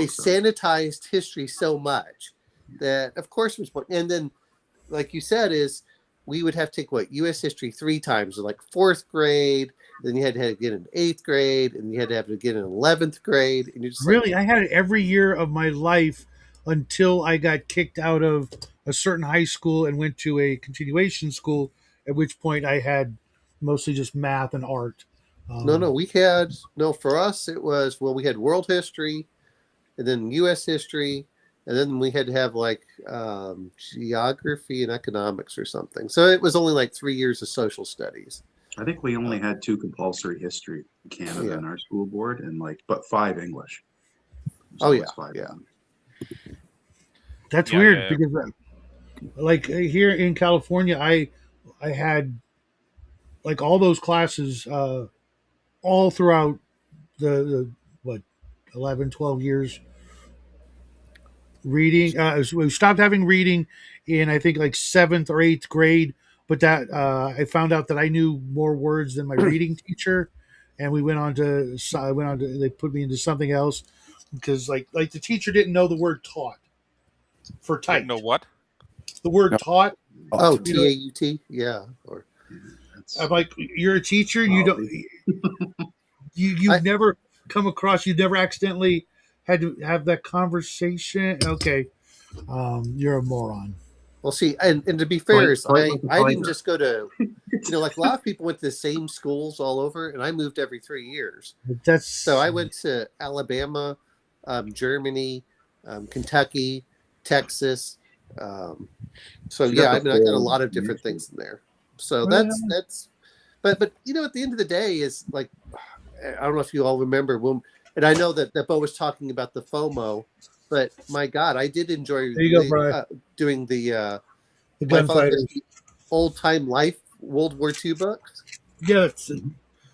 sanitized history so much that of course was point. And then, like you said, is we would have to take U.S. history 3 times, like 4th grade. Then you had to have it again in 8th grade, and you had to have it again in 11th grade. And you're just really, I had it every year of my life until I got kicked out of a certain high school and went to a continuation school. At which point, I had mostly just math and art. For us it was we had world history, and then U.S. history, and then we had to have like geography and economics or something. So it was only like 3 years of social studies. I think we only had 2 compulsory history in Canada in our school board, and but 5 English. So 5 That's weird because like here in California, I had like all those classes all throughout the what 11, 12 years reading. So we stopped having reading in I think like seventh or eighth grade, but that I found out that I knew more words than my reading teacher, and we went on to I went on to they put me into something else because like the teacher didn't know the word taught for Didn't know typed. what? The word No. taught, Oh, you know, TAUT, yeah. Or I'm like, you're a teacher. You Wow. don't. You've never come across. You've never accidentally had to have that conversation. Okay, you're a moron. well, see, and to be fair, Fight, is fight like a I didn't fighter. just go to, like a lot of people went to the same schools all over, and I moved every 3 years. But that's So I went to Alabama, Germany, Kentucky, Texas. Um, so You got yeah, I the mean, I got a full lot of different nation. things in there. So well, but at the end of the day, is like, I don't know if you all remember when, and I know that Bo was talking about the FOMO, but my God, I did enjoy there you go, Brian. doing the The my father gunfighters. has the old time life World War II books. Yeah,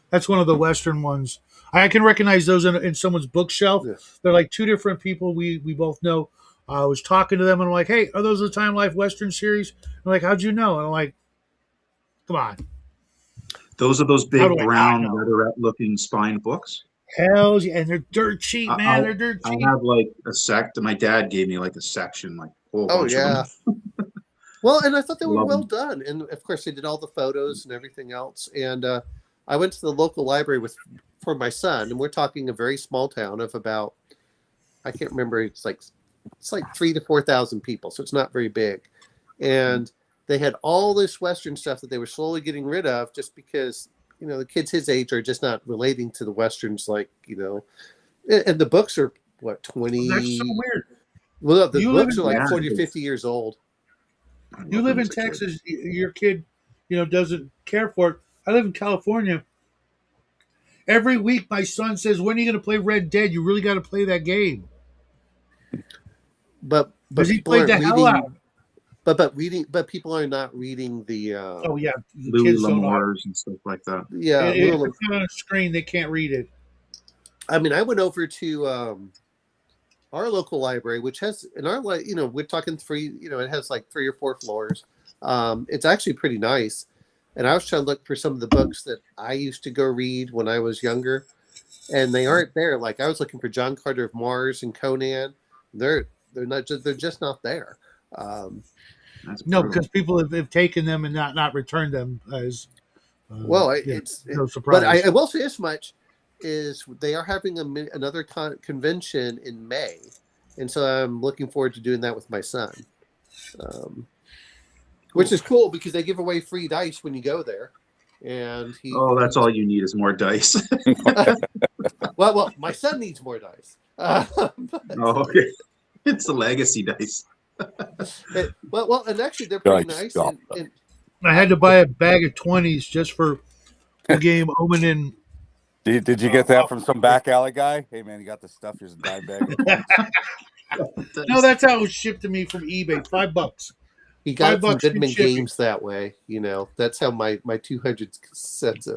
that's one of the Western ones. I can recognize those in someone's bookshelf. Yeah. They're like two different people we both know. I was talking to them and I'm like, hey, are those the Time Life Western series? They're like, how'd you know? And I'm like, come on, Those are those how big do I not brown know? leatherette-looking spine books. Hells yeah, and they're dirt cheap, man. They're I'll dirt I'll cheap. have like a sect. My dad gave me like a section, like a whole Oh bunch of them. yeah. Well, and I thought they were Love well them. done, and of course they did all the photos and everything else. And I went to the local library for my son, and we're talking a very small town of about, I can't remember, it's like 3,000 to 4,000 people, so it's not very big. And they had all this Western stuff that they were slowly getting rid of just because the kids his age are just not relating to the Westerns, like and the books are what That's so 20. weird. Well, the You live books in are like Yeah, 40 or because 50 years old. I You loved live them in as a kid. Texas. Your kid, doesn't care for it. I live in California. Every week, my son says, "When are you going to play Red Dead? You really got to play that game." But Because he people played aren't the hell out. reading. But people are not reading the Oh yeah, the Louis kids don't know how to. L'Amours and stuff like that. If little. it's not on a screen, they can't read it. I mean, I went over to our local library, which has in our we're talking three. It has like 3 or 4 floors. It's actually pretty nice. And I was trying to look for some of the books that I used to go read when I was younger, and they aren't there. Like I was looking for John Carter of Mars and Conan. They're just not there. Um, That's No, brutal. because people have taken them and not returned them as. Well, No but surprise. I will say this much: is they are having another convention in May, and so I'm looking forward to doing that with my son, which is cool because they give away free dice when you go there, and Oh, that's all you need is more dice. well, my son needs more dice. Oh, okay. It's the legacy dice. And actually they're You're pretty like, nice, stop. and I had to buy a bag of 20s just for the game Omen and. Did you get that from some back alley guy? Hey man, you got the stuff. Here's a dime bag. No, that's how it was shipped to me from eBay. $5. he got it from $5 free Goodman shipping. Games that way. That's how my 200 sets,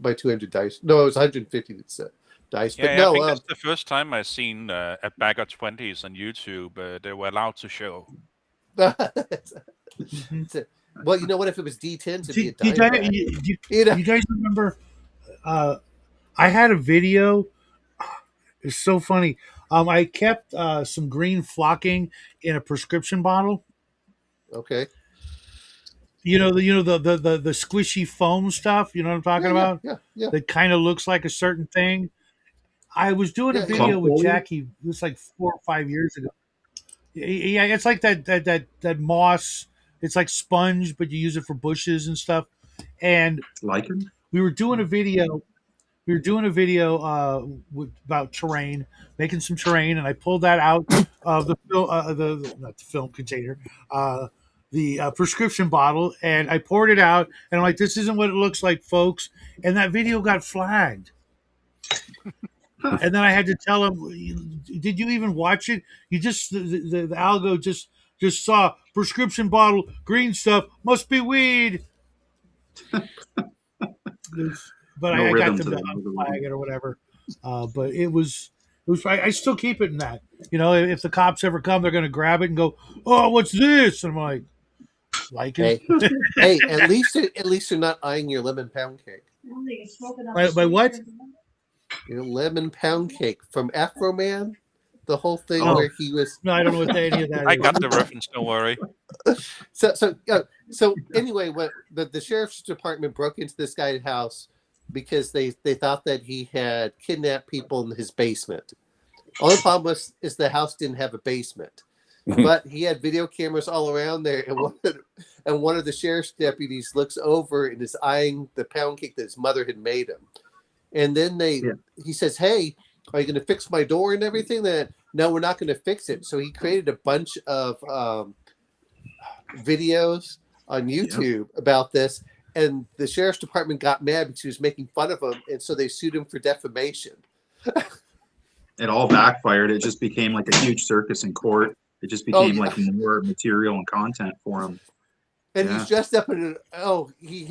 my 200 dice. No, it was 150 dice. But Yeah, I no, think that's the first time I've seen a bag of 20s on YouTube. They were allowed to show. well, you know what? If it was D10s, it'd be a Do dime bag. you guys remember? I had a video. It's so funny. I kept some green flocking in a prescription bottle. Okay. The squishy foam stuff. You know what I'm talking about? Yeah. That kind of looks like a certain thing. I was doing a Yeah, video with Clump Jackie. It was like 4 or 5 years ago. Yeah, it's like that moss. It's like sponge, but you use it for bushes and stuff. And Lichen? we were doing a video. We were doing a video about terrain, making some terrain, and I pulled that out of the not the film container, the prescription bottle, and I poured it out, and I'm like, "This isn't what it looks like, folks." And that video got flagged. And then I had to tell him, "Did you even watch it? You just the algo just saw prescription bottle, green stuff, must be weed. But No I got rhythm them to to them. unflag it or whatever. But it was. I still keep it in that. If the cops ever come, they're going to grab it and go, "Oh, what's this?" And I'm like it. Hey, at least you're not eyeing your lemon pound cake. By what? Your lemon pound cake from Afro Man, the whole thing Oh. where he was. No, I don't know what any of that I is. got the reference. Don't worry. So anyway, what the sheriff's department broke into this guy's house because they thought that he had kidnapped people in his basement. Only problem is the house didn't have a basement, but he had video cameras all around there, and one of the sheriff's deputies looks over and is eyeing the pound cake that his mother had made him, and then he says, "Hey, are you going to fix my door and everything?" That no, we're not going to fix it. So he created a bunch of videos on YouTube about this, and the sheriff's department got mad because he was making fun of him, and so they sued him for defamation. It all backfired. It just became like a huge circus in court. It just became like more material and content for him. And he's dressed up in he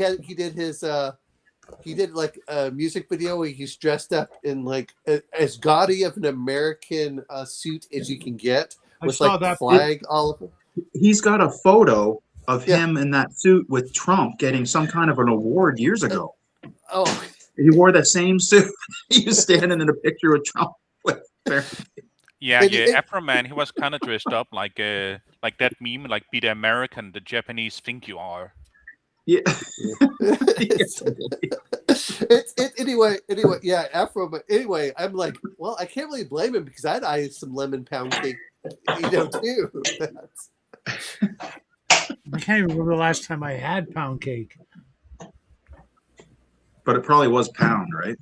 did like a music video where he's dressed up in like as gaudy of an American suit as you can get with like the flag all over. He's got a photo of him in that suit with Trump getting some kind of an award years ago. He wore that same suit. He was standing in a picture with Trump. Afro Man, he was kind of dressed up like that meme, like "Be the American the Japanese think you are." Yeah. Anyway, Afro. But anyway, I'm like, well, I can't really blame him because I'd eye some lemon pound cake, too. I can't even remember the last time I had pound cake. But it probably was pound, right?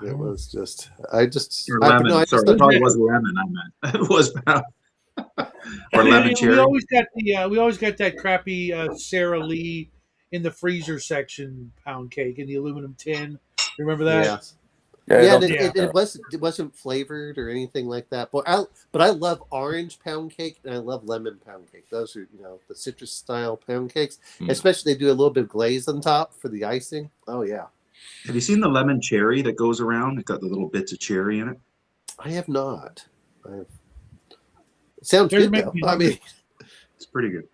It was just, or lemon. It probably was lemon. I meant it was pound. Or lemon cherry. We always got that crappy Sara Lee in the freezer section pound cake in the aluminum tin. Remember that? It wasn't flavored or anything like that. But I love orange pound cake and I love lemon pound cake. Those are the citrus style pound cakes. Especially they do a little bit of glaze on top for the icing. Oh yeah. Have you seen the lemon cherry that goes around? It's got the little bits of cherry in it. I have not. It sounds good though. I mean, it's pretty good.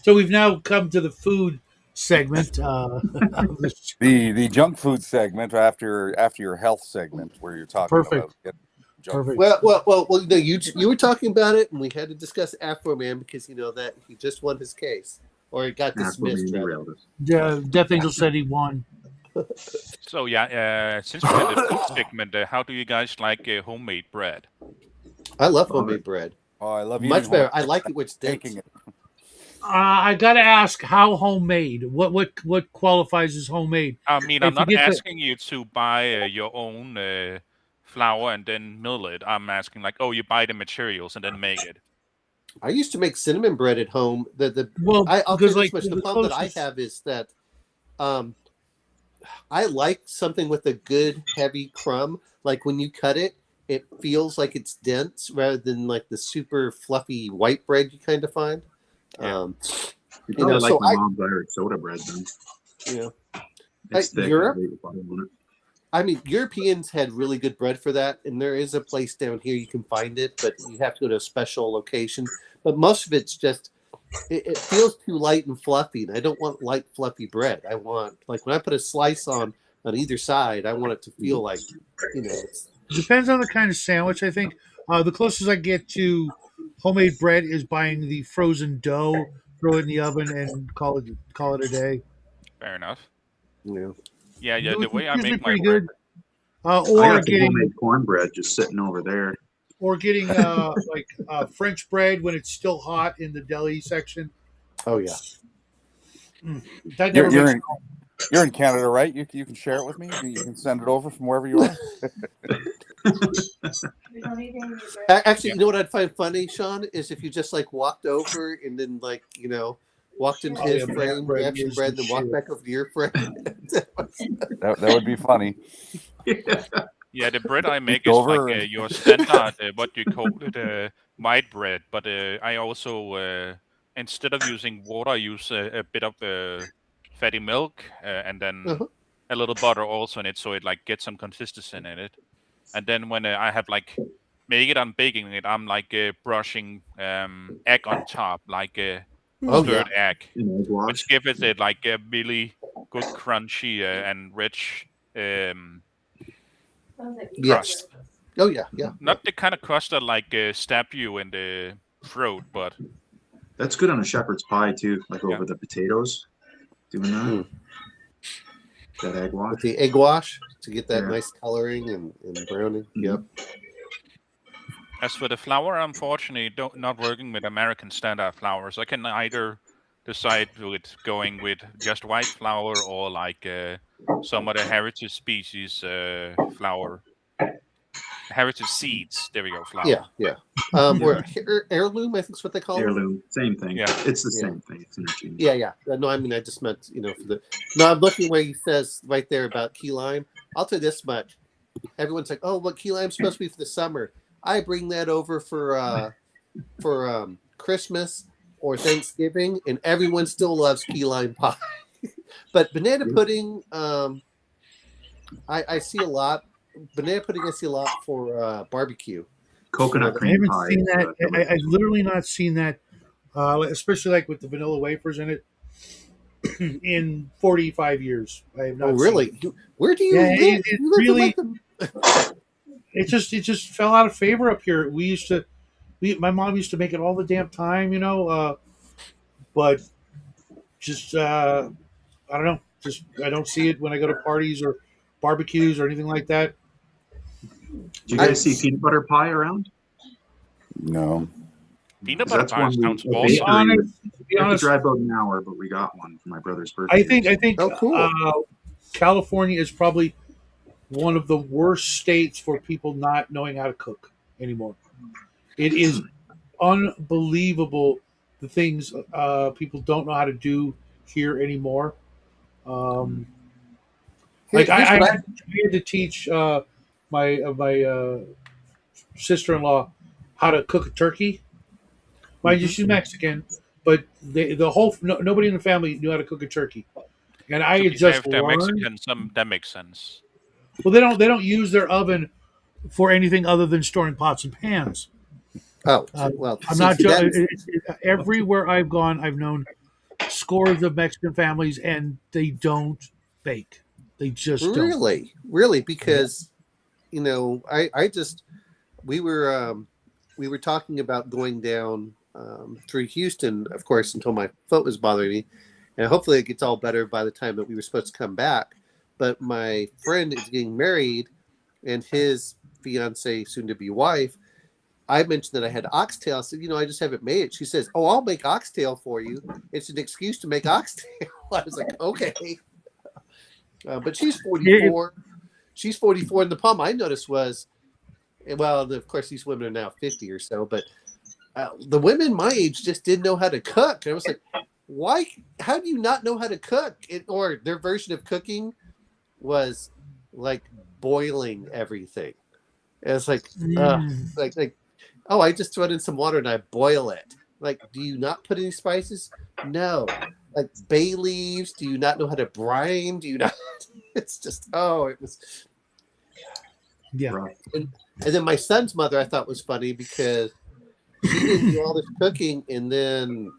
So we've now come to the food segment. The junk food segment after your health segment where you're talking about junk food. Well, you were talking about it, and we had to discuss Afro Man because that he just won his case, or it got dismissed. Death Angel said he won. So since we had the food segment, how do you guys like homemade bread? I love homemade bread. Oh, I love much better. I like it with taking it. I gotta ask, how homemade? What qualifies as homemade? I mean, I'm not asking you to buy your own flour and then mill it. I'm asking you buy the materials and then make it. I used to make cinnamon bread at home. The problem that I have is that I like something with a good heavy crumb. Like when you cut it, it feels like it's dense rather than like the super fluffy white bread you kind of find. Yeah. Like my mom's Irish soda bread then. It's thick. Europe. I mean, Europeans had really good bread for that, and there is a place down here you can find it, but you have to go to a special location. But most of it's just it feels too light and fluffy, and I don't want light, fluffy bread. I want when I put a slice on either side, I want it to feel like Depends on the kind of sandwich. I think the closest I get to homemade bread is buying the frozen dough, throw it in the oven, and call it a day. Fair enough. Yeah. The way I make my good. Or getting homemade cornbread just sitting over there. Or getting French bread when it's still hot in the deli section. Oh yeah. That never You're in Canada, right? You can share it with me. You can send it over from wherever you are. Actually, you know what I'd find funny, Sean, is if you just walked over and then walked into his frame, grabbed your bread, then walked back over to your frame. that would be funny. Yeah, the bread I make It's is over like and- your standard, what you call it, white bread. But I also, instead of using water, I use a bit of fatty milk and then Uh-huh. a little butter also in it, so it like gets some consistency in it. And then when I have like make it, I'm baking it. I'm like brushing egg on top, like Oh yeah. stirred egg, Egg wash. which gives it like a really good crunchy and rich Yes. crust. Oh yeah. Yeah. Not the kind of crust that like stab you in the throat, but That's good on a shepherd's pie too, like Yeah. over the potatoes. Doing that. Mm. That egg With wash. the egg wash to get that Yeah. nice coloring and browning. Mhm. Yep. as for the flour, unfortunately, not working with American standard flours. I can either decide with going with just white flour or like some of the heritage species flour, heritage seeds. There we go, flour. Yeah. Yeah. Or heirloom, I think is what they call it. Heirloom, same thing. Yeah. It's the Yeah. same thing. It's interchangeable. Yeah, yeah. No, I mean, I just meant, for the. No, I'm looking where he says right there about key lime. I'll tell you this much. Everyone's like, "Oh, what key lime's supposed to be for the summer?" I bring that over for Christmas or Thanksgiving, and everyone still loves key lime pie. But banana pudding, I see a lot. Banana pudding, I see a lot for barbecue. Coconut I cream haven't pie. seen is, that. I've literally not seen that, especially like with the vanilla wafers in it. In 45 years, I have not. Oh, really? Seen Where do you Yeah, live? it You live in, really- like, the- it just fell out of favor up here. My mom used to make it all the damn time, but just I don't know. Just I don't see it when I go to parties or barbecues or anything like that. Do you guys see peanut butter pie around? No. Peanut 'Cause butter that's pie one we- sounds a To be bakery- awesome. honest, We have to honest, drive about an hour, but we got one for my brother's birthday. I think Oh, cool. California is probably one of the worst states for people not knowing how to cook anymore. It is unbelievable the things people don't know how to do here anymore. Like Here's I what had to teach my sister-in-law how to cook a turkey. Mind you, she's Mexican, but nobody in the family knew how to cook a turkey, and I To had be fair, just if they're learned. Mexican, that makes sense. Well, they don't use their oven for anything other than storing pots and pans. Oh, well, I'm see, not that- everywhere I've gone, I've known scores of Mexican families, and they don't bake. They just don't. really, because I just we were talking about going down through Houston, of course, until my foot was bothering me, and hopefully it gets all better by the time that we were supposed to come back. But my friend is getting married, and his fiance, soon to be wife. I mentioned that I had oxtail. I said, I just haven't made it. She says, "Oh, I'll make oxtail for you." It's an excuse to make oxtail. I was like, "Okay." But she's 44. She's 44, and the problem I noticed was, well, of course, these women are now 50 or so, but the women my age just didn't know how to cook. And I was like, why? How do you not know how to cook? Or their version of cooking was like boiling everything. And it's like, like, oh, I just throw it in some water and I boil it. Like, do you not put any spices? No. Like bay leaves. Do you not know how to brine? Do you not? It's just, it was. Yeah. And then my son's mother, I thought was funny because she didn't do all this cooking, and then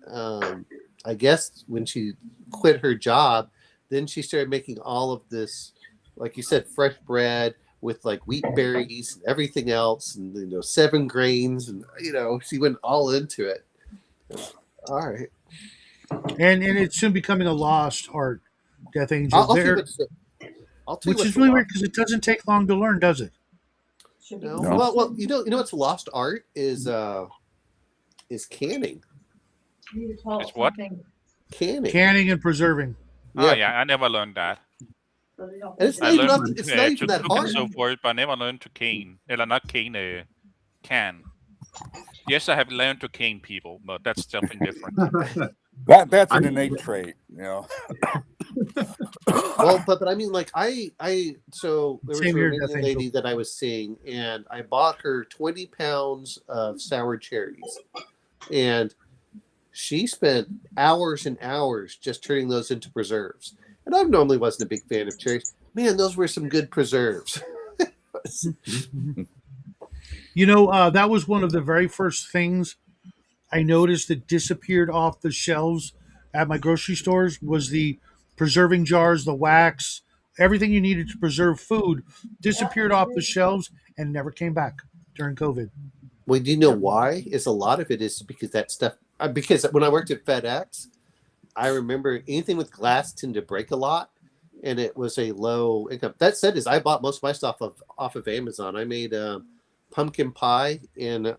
I guess when she quit her job, then she started making all of this, like you said, fresh bread with like wheat berries and everything else, and 7 grains, and she went all into it. All right, And it's soon becoming a lost art. Death Angel, I'll tell you which what's is really lost. weird because it doesn't take long to learn, does it? No. No. Well, what's lost art is canning. It's what? Canning. Canning and preserving. Oh yeah, I never learned that. And it's I not even, learned it's not even to that cook and hard. so forth, but I never learned to cane. Or not cane, can. Yes, I have learned to cane people, but that's something different. That's an innate trait, Well, but I mean, like so there was Same a here, Death Romanian Angel. lady that I was seeing, and I bought her 20 pounds of sour cherries, and she spent hours and hours just turning those into preserves. And I normally wasn't a big fan of cherries. Man, those were some good preserves. You know, that was one of the very first things I noticed that disappeared off the shelves at my grocery stores was the preserving jars, the wax, everything you needed to preserve food disappeared off the shelves and never came back during COVID. Well, do you know why? Is a lot of it is because that stuff. Because when I worked at FedEx, I remember anything with glass tended to break a lot, and it was a low income. That said, is I bought most of my stuff off of Amazon. I made pumpkin pie in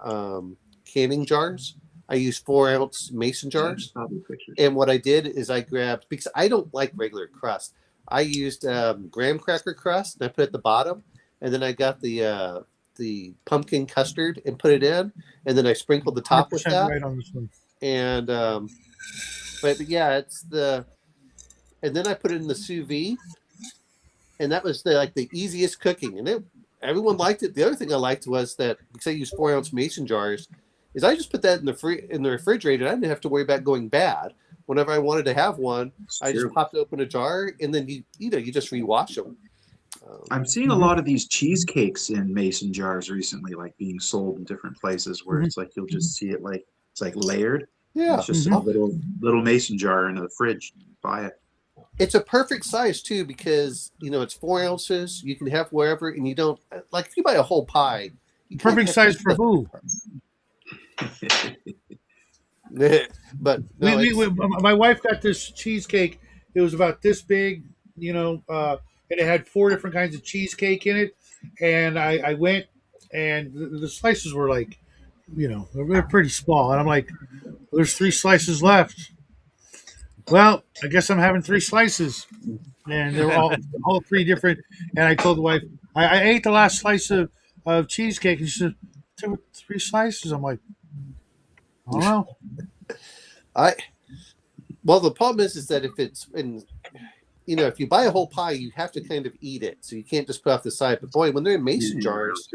canning jars. I used 4-ounce mason jars, Probably pictures. and what I did is I grabbed, because I don't like regular crust. I used graham cracker crust, and I put it at the bottom, and then I got the pumpkin custard and put it in, and then I sprinkled the top with 100% that. right on this one. And but yeah, it's the, and then I put it in the sous vide, and that was the easiest cooking, and everyone liked it. The other thing I liked was that because I used 4-ounce mason jars, is I just put that in the refrigerator. I didn't have to worry about going bad. Whenever I wanted to have one, I just popped open a jar, and then you just rewash them. I'm seeing a lot of these cheesecakes in mason jars recently, like being sold in different places where it's like you'll just see it like it's like layered. Yeah, It's just a little mason jar in the fridge. Buy it. it's a perfect size too because it's 4 ounces. You can have wherever, and you don't like if you buy a whole pie. You can't Perfect have size for who? But no, my wife got this cheesecake. It was about this big, and it had 4 different kinds of cheesecake in it. And I went, and the slices were like, they're pretty small. And I'm like, there's 3 slices left. Well, I guess I'm having 3 slices, and they're all 3 different. And I told the wife, I ate the last slice of cheesecake, and she said, there were 3 slices. I'm like, I don't know. Well, the problem is that if it's in, if you buy a whole pie, you have to kind of eat it, so you can't just put off the side. But boy, when they're in mason jars,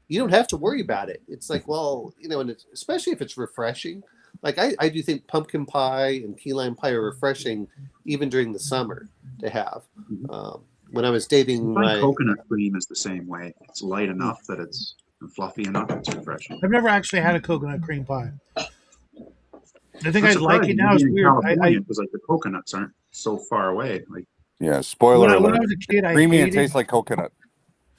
you don't have to worry about it. It's like, well, and especially if it's refreshing. Like I do think pumpkin pie and key lime pie are refreshing, even during the summer to have. When I was dating my coconut cream is the same way. It's light enough that it's fluffy enough. It's refreshing. I've never actually had a coconut cream pie. I think I'd like it now. It's weird. Because like the coconuts aren't so far away. Like Yeah, spoiler alert. When I was a kid, Creamy and tastes like coconut.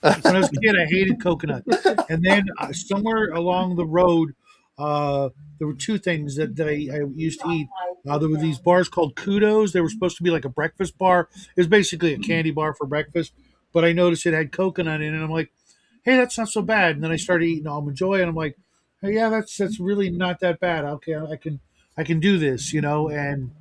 When I was a kid, I hated coconut. And then somewhere along the road, there were 2 things that I used to eat. There were these bars called Kudos. They were supposed to be like a breakfast bar. It was basically a candy bar for breakfast. But I noticed it had coconut in it. And I'm like, hey, that's not so bad. And then I started eating Almond Joy, and I'm like, hey, yeah, that's really not that bad. Okay, I can do this, and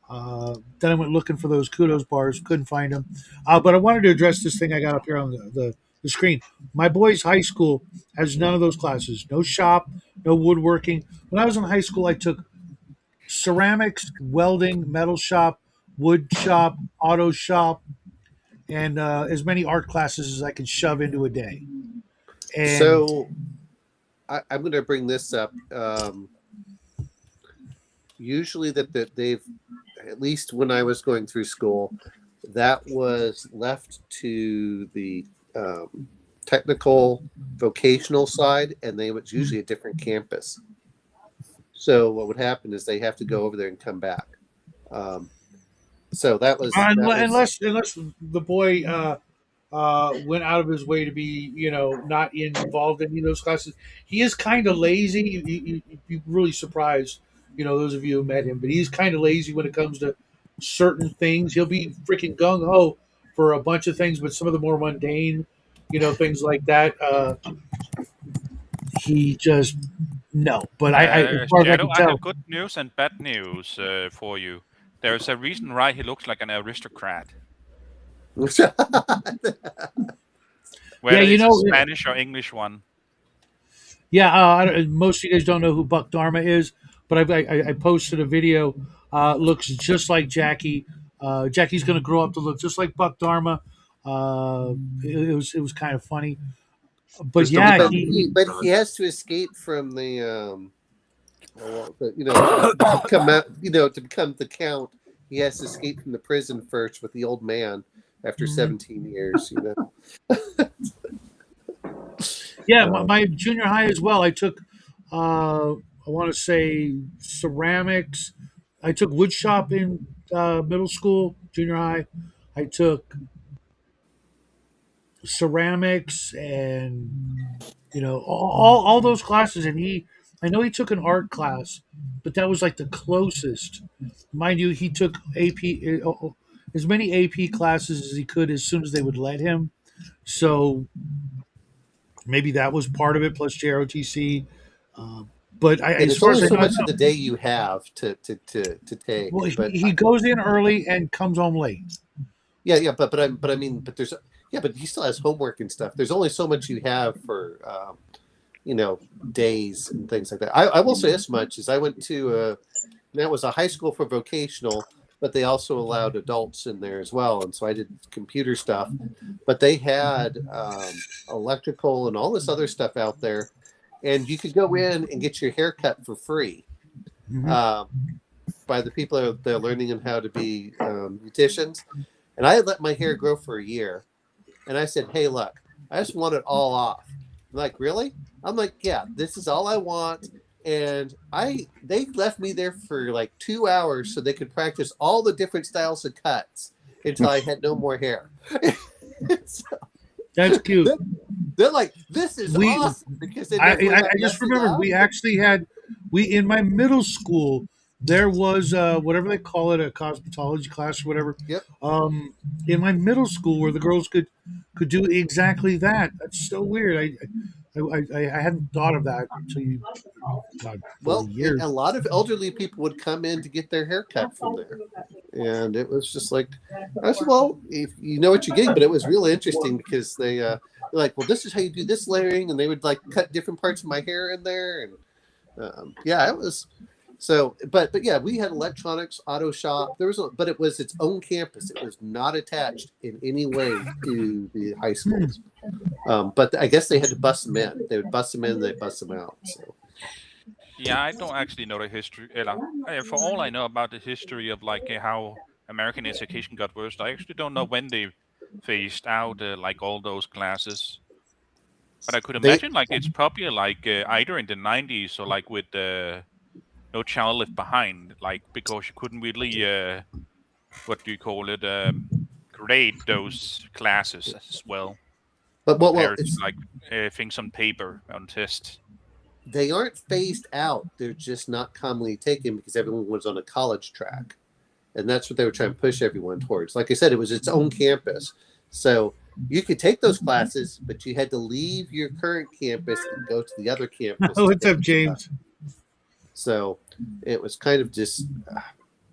then I went looking for those Kudos bars, couldn't find them. But I wanted to address this thing I got up here on the screen. My boys' high school has none of those classes. No shop, no woodworking. When I was in high school, I took ceramics, welding, metal shop, wood shop, auto shop, and as many art classes as I could shove into a day. And so I'm going to bring this up. Usually that they've, at least when I was going through school, that was left to the technical vocational side, and it's usually a different campus. So what would happen is they have to go over there and come back. So that was unless the boy went out of his way to be, not involved in any of those classes. He is kind of lazy. You'd be really surprised, those of you who met him. But he's kind of lazy when it comes to certain things. He'll be freaking gung ho for a bunch of things, but some of the more mundane, things like that, he just no. But as far as I can I tell, have good news and bad news for you. There's a reason why he looks like an aristocrat. Whether it's a Spanish or English one. Yeah, most of you guys don't know who Buck Dharma is, but I posted a video. Looks just like Jackie. Jackie's going to grow up to look just like Buck Dharma. It was kind of funny, but Just yeah, don't But he has to escape from the to come out, to become the count. He has to escape from the prison first with the old man after 17 years. Yeah, my junior high as well. I took, I want to say ceramics. I took wood shop in middle school, junior high. I took ceramics and all those classes. And I know he took an art class, but that was like the closest. Mind you, he took AP as many AP classes as he could as soon as they would let him. So maybe that was part of it, plus JROTC. Uh, but And as it's far as only I so know, much of the day you have to take. well, But he goes in early and comes home late. but there's but he still has homework and stuff. There's only so much you have for days and things like that. I will say this much: is I went to that was a high school for vocational, but they also allowed adults in there as well, and so I did computer stuff. But they had electrical and all this other stuff out there, and you could go in and get your hair cut for free by the people that are learning how to be beauticians. And I had let my hair grow for a year, and I said, "Hey, look, I just want it all off." I'm like, "Really?" I'm like, "Yeah, this is all I want." And they left me there for like 2 hours so they could practice all the different styles of cuts until I had no more hair. So, That's cute. they're like, "This is awesome," because they I just remembered we actually had in my middle school there was whatever they call it, a cosmetology class or whatever. Yep. In my middle school where the girls could do exactly that. That's so weird. I hadn't thought of that until you. God, Well, years. a lot of elderly people would come in to get their hair cut from there. And it was just like, I said, well, if you know what you're getting, but it was really interesting because they're like, well, this is how you do this layering. And they would like cut different parts of my hair in there. And it was so, but yeah, we had electronics, auto shop. But it was its own campus. It was not attached in any way to the high schools. But I guess they had to bust them in. They would bust them in, they bust them out. So. Yeah, I don't actually know the history. For all I know about the history of like how American education got worse, I actually don't know when they phased out like all those classes. But I could imagine like it's probably like either in the 90s or like with No Child Left Behind, like because you couldn't really what do you call it grade those classes as well. But it's like things on paper on tests. They aren't phased out. They're just not commonly taken because everyone was on a college track. And that's what they were trying to push everyone towards. Like I said, it was its own campus. So you could take those classes, but you had to leave your current campus and go to the other campus. What's up, James? So it was kind of just,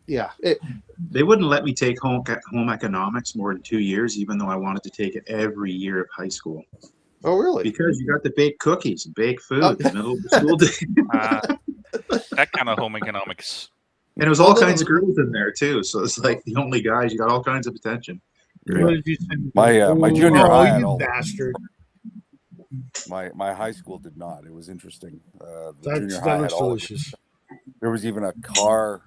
They wouldn't let me take home economics more than 2 years, even though I wanted to take it every year of high school. Oh, really? Because you got to bake cookies and bake food in the middle of the school day. That kind of home economics. And it was all kinds of girls in there too. So it's like the only guys, you got all kinds of attention. Yeah. My junior high, you bastard. My high school did not. It was interesting. That looks delicious. There was even a car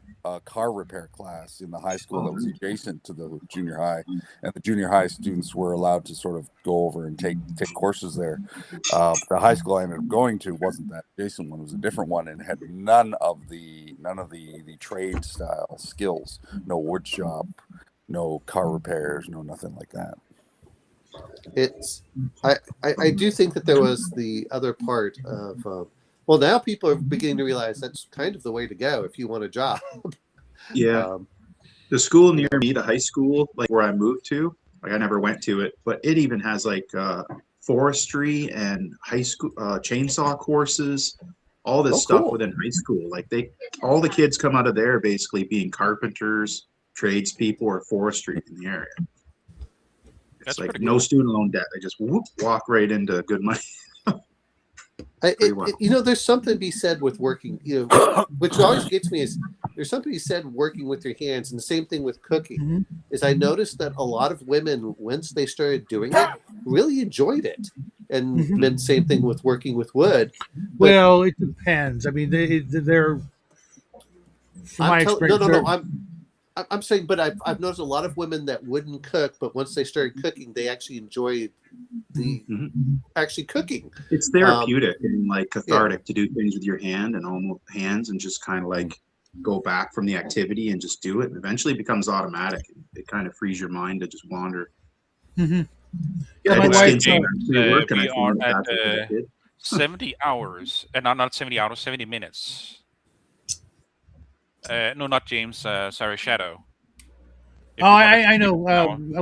repair class in the high school that was adjacent to the junior high, and the junior high students were allowed to sort of go over and take courses there. The high school I ended up going to wasn't that adjacent one; it was a different one, and had none of the trade style skills. No wood shop, no car repairs, no nothing like that. I do think that there was the other part of well, now people are beginning to realize that's kind of the way to go if you want a job. Yeah. The school near me, the high school, like where I moved to, like I never went to it, but it even has like forestry and high school chainsaw courses, all this stuff within high school. Like all the kids come out of there basically being carpenters, tradespeople, or forestry in the area. It's like no student loan debt. They just walk right into good money. There's something to be said with working, which always gets me is there's something you said working with your hands, and the same thing with cooking. Mm-hmm. Is I noticed that a lot of women, once they started doing it, really enjoyed it. And Mhm. then same thing with working with wood. Well, it depends. I mean, they're from my experience. I'm saying, but I've noticed a lot of women that wouldn't cook, but once they started cooking, they actually enjoy the actually cooking. It's therapeutic and like cathartic to do things with your hand and almost hands and just kind of like go back from the activity and just do it. And eventually it becomes automatic. It kind of frees your mind to just wander. Mm-hmm. Yeah, my wife. We are at 70 hours, not 70 hours, 70 minutes. No, not James. Sorry, Shadow. Oh, I know.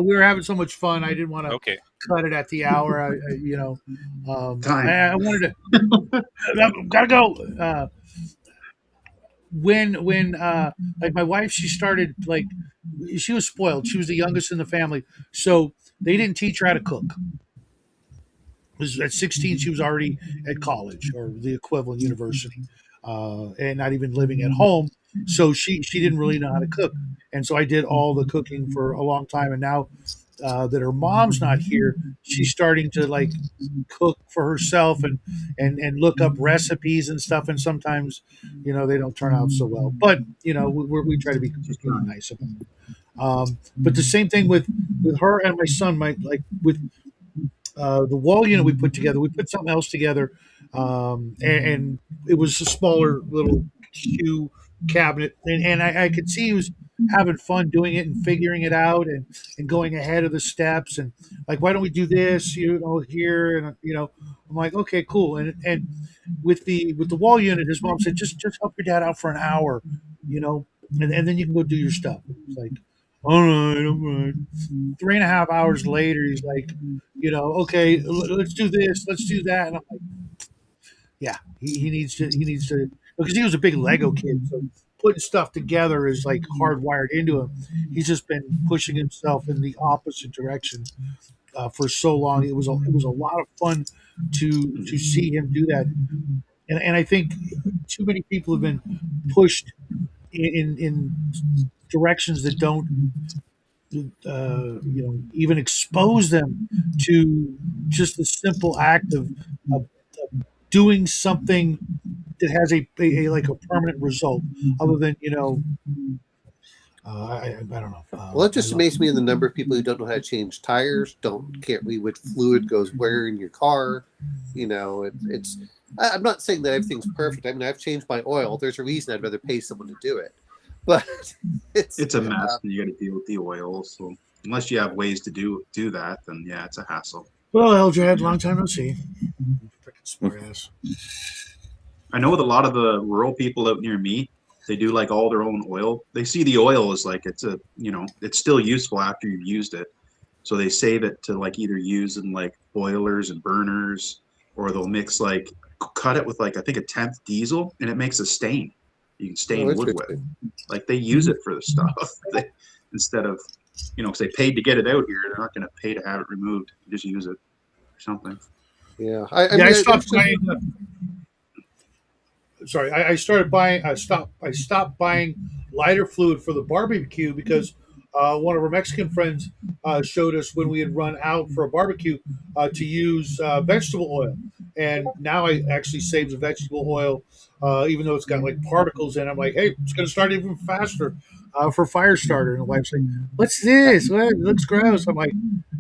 We were having so much fun. I didn't want to cut it at the hour. I wanted to. Gotta go. When like my wife, she started like she was spoiled. She was the youngest in the family, so they didn't teach her how to cook. At 16, she was already at college or the equivalent university, and not even living at home. So she didn't really know how to cook, and so I did all the cooking for a long time. And now that her mom's not here, she's starting to like cook for herself and look up recipes and stuff. And sometimes, they don't turn out so well. But we try to be nice about it. But the same thing with her and my son. With the wall unit we put together, we put something else together, and it was a smaller little Q cabinet, and I could see he was having fun doing it and figuring it out and going ahead of the steps and like, why don't we do this, here, and I'm like, okay, cool. And with the wall unit, his mom said, just help your dad out for an hour, and then you can go do your stuff. It's like, all right. 3.5 hours later, he's like, okay, let's do this, let's do that. And I'm like, yeah, he needs to, because he was a big Lego kid. So putting stuff together is like hardwired into him. He's just been pushing himself in the opposite direction for so long. It was a lot of fun to see him do that. And I think too many people have been pushed in directions that don't even expose them to just the simple act of doing something that has a like a permanent result, other than I don't know. Well, it just amazes me in the number of people who don't know how to change tires, don't care which fluid goes where in your car. It's. I'm not saying that everything's perfect. I mean, I've changed my oil. There's a reason I'd rather pay someone to do it. But it's a mess, and you got to deal with the oil. So unless you have ways to do that, then yeah, it's a hassle. Well, Eldred, long time no see. Freaking smart ass. I know with a lot of the rural people out near me, they do like all their own oil. They see the oil as like it's still useful after you've used it, so they save it to like either use in like boilers and burners, or they'll mix cut it with like I think a 10th diesel, and it makes a stain. You can stain wood with. Like they use it for the stuff instead of, because they paid to get it out here. They're not going to pay to have it removed. You just use it or something. Yeah, I stopped buying. Sorry, I started buying. I stopped buying lighter fluid for the barbecue because one of our Mexican friends showed us when we had run out for a barbecue to use vegetable oil, and now I actually save the vegetable oil, even though it's got like particles in it. I'm like, hey, it's going to start even faster for fire starter. And the wife's like, what's this? Well, it looks gross. I'm like,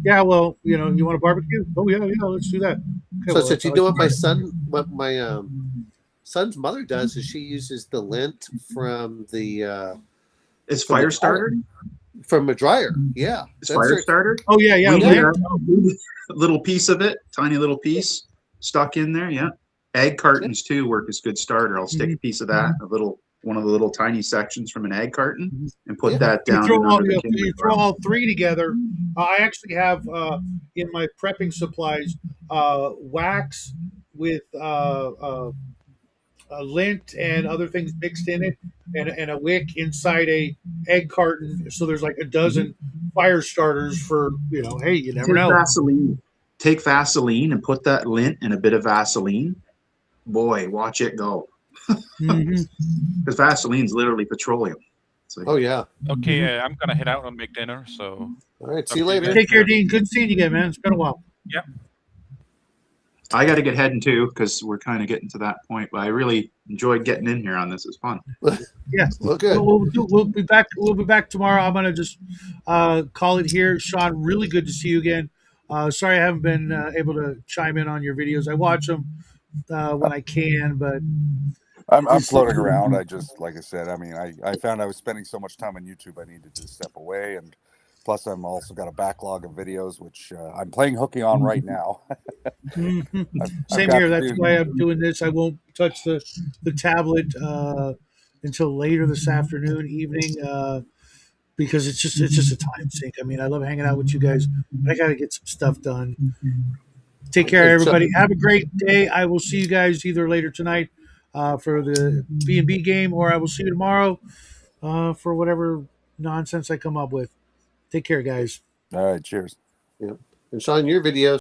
yeah, well, you want a barbecue? Oh yeah, let's do that. Okay, so you know what my son's mother does is she uses the lint from the it's fire starter. From a dryer, yeah. It's fire starter. Oh yeah. A little piece of it, tiny little piece stuck in there. Yeah, egg cartons too work as good starter. I'll stick a piece of that, one of the little tiny sections from an egg carton, and put that down. You throw all three together. I actually have in my prepping supplies wax with lint and other things mixed in it, and a wick inside a egg carton. So there's like a dozen fire starters for hey, you never know. Take Vaseline and put that lint in a bit of Vaseline. Boy, watch it go. Mhm. Because Vaseline's literally petroleum. So, Oh yeah. Okay, I'm gonna head out and make dinner. So All right. talk See you to you later. guys Take care, later. Dean. Good seeing you again, man. It's been a while. I got to get heading too because we're kind of getting to that point. But I really enjoyed getting in here on this. It's fun. Yeah. Well, good. We'll be back. We'll be back tomorrow. I'm gonna just call it here. Sean, really good to see you again. Sorry I haven't been able to chime in on your videos. I watch them when I can, but I'm This- floating around. I just, like I said, I mean, I found I was spending so much time on YouTube, I needed to step away. And plus, I'm also got a backlog of videos, which I'm playing hooky on right now. Mhm. I've Same got here. to That's do- why I'm doing this. I won't touch the tablet until later this afternoon, evening, because it's just a time sink. I mean, I love hanging out with you guys, but I got to get some stuff done. Take care, Good. everybody. Have a great day. I will see you guys either later tonight for the B&B game, or I will see you tomorrow for whatever nonsense I come up with. Take care, guys. All right, cheers. Yeah. And Sean, your videos.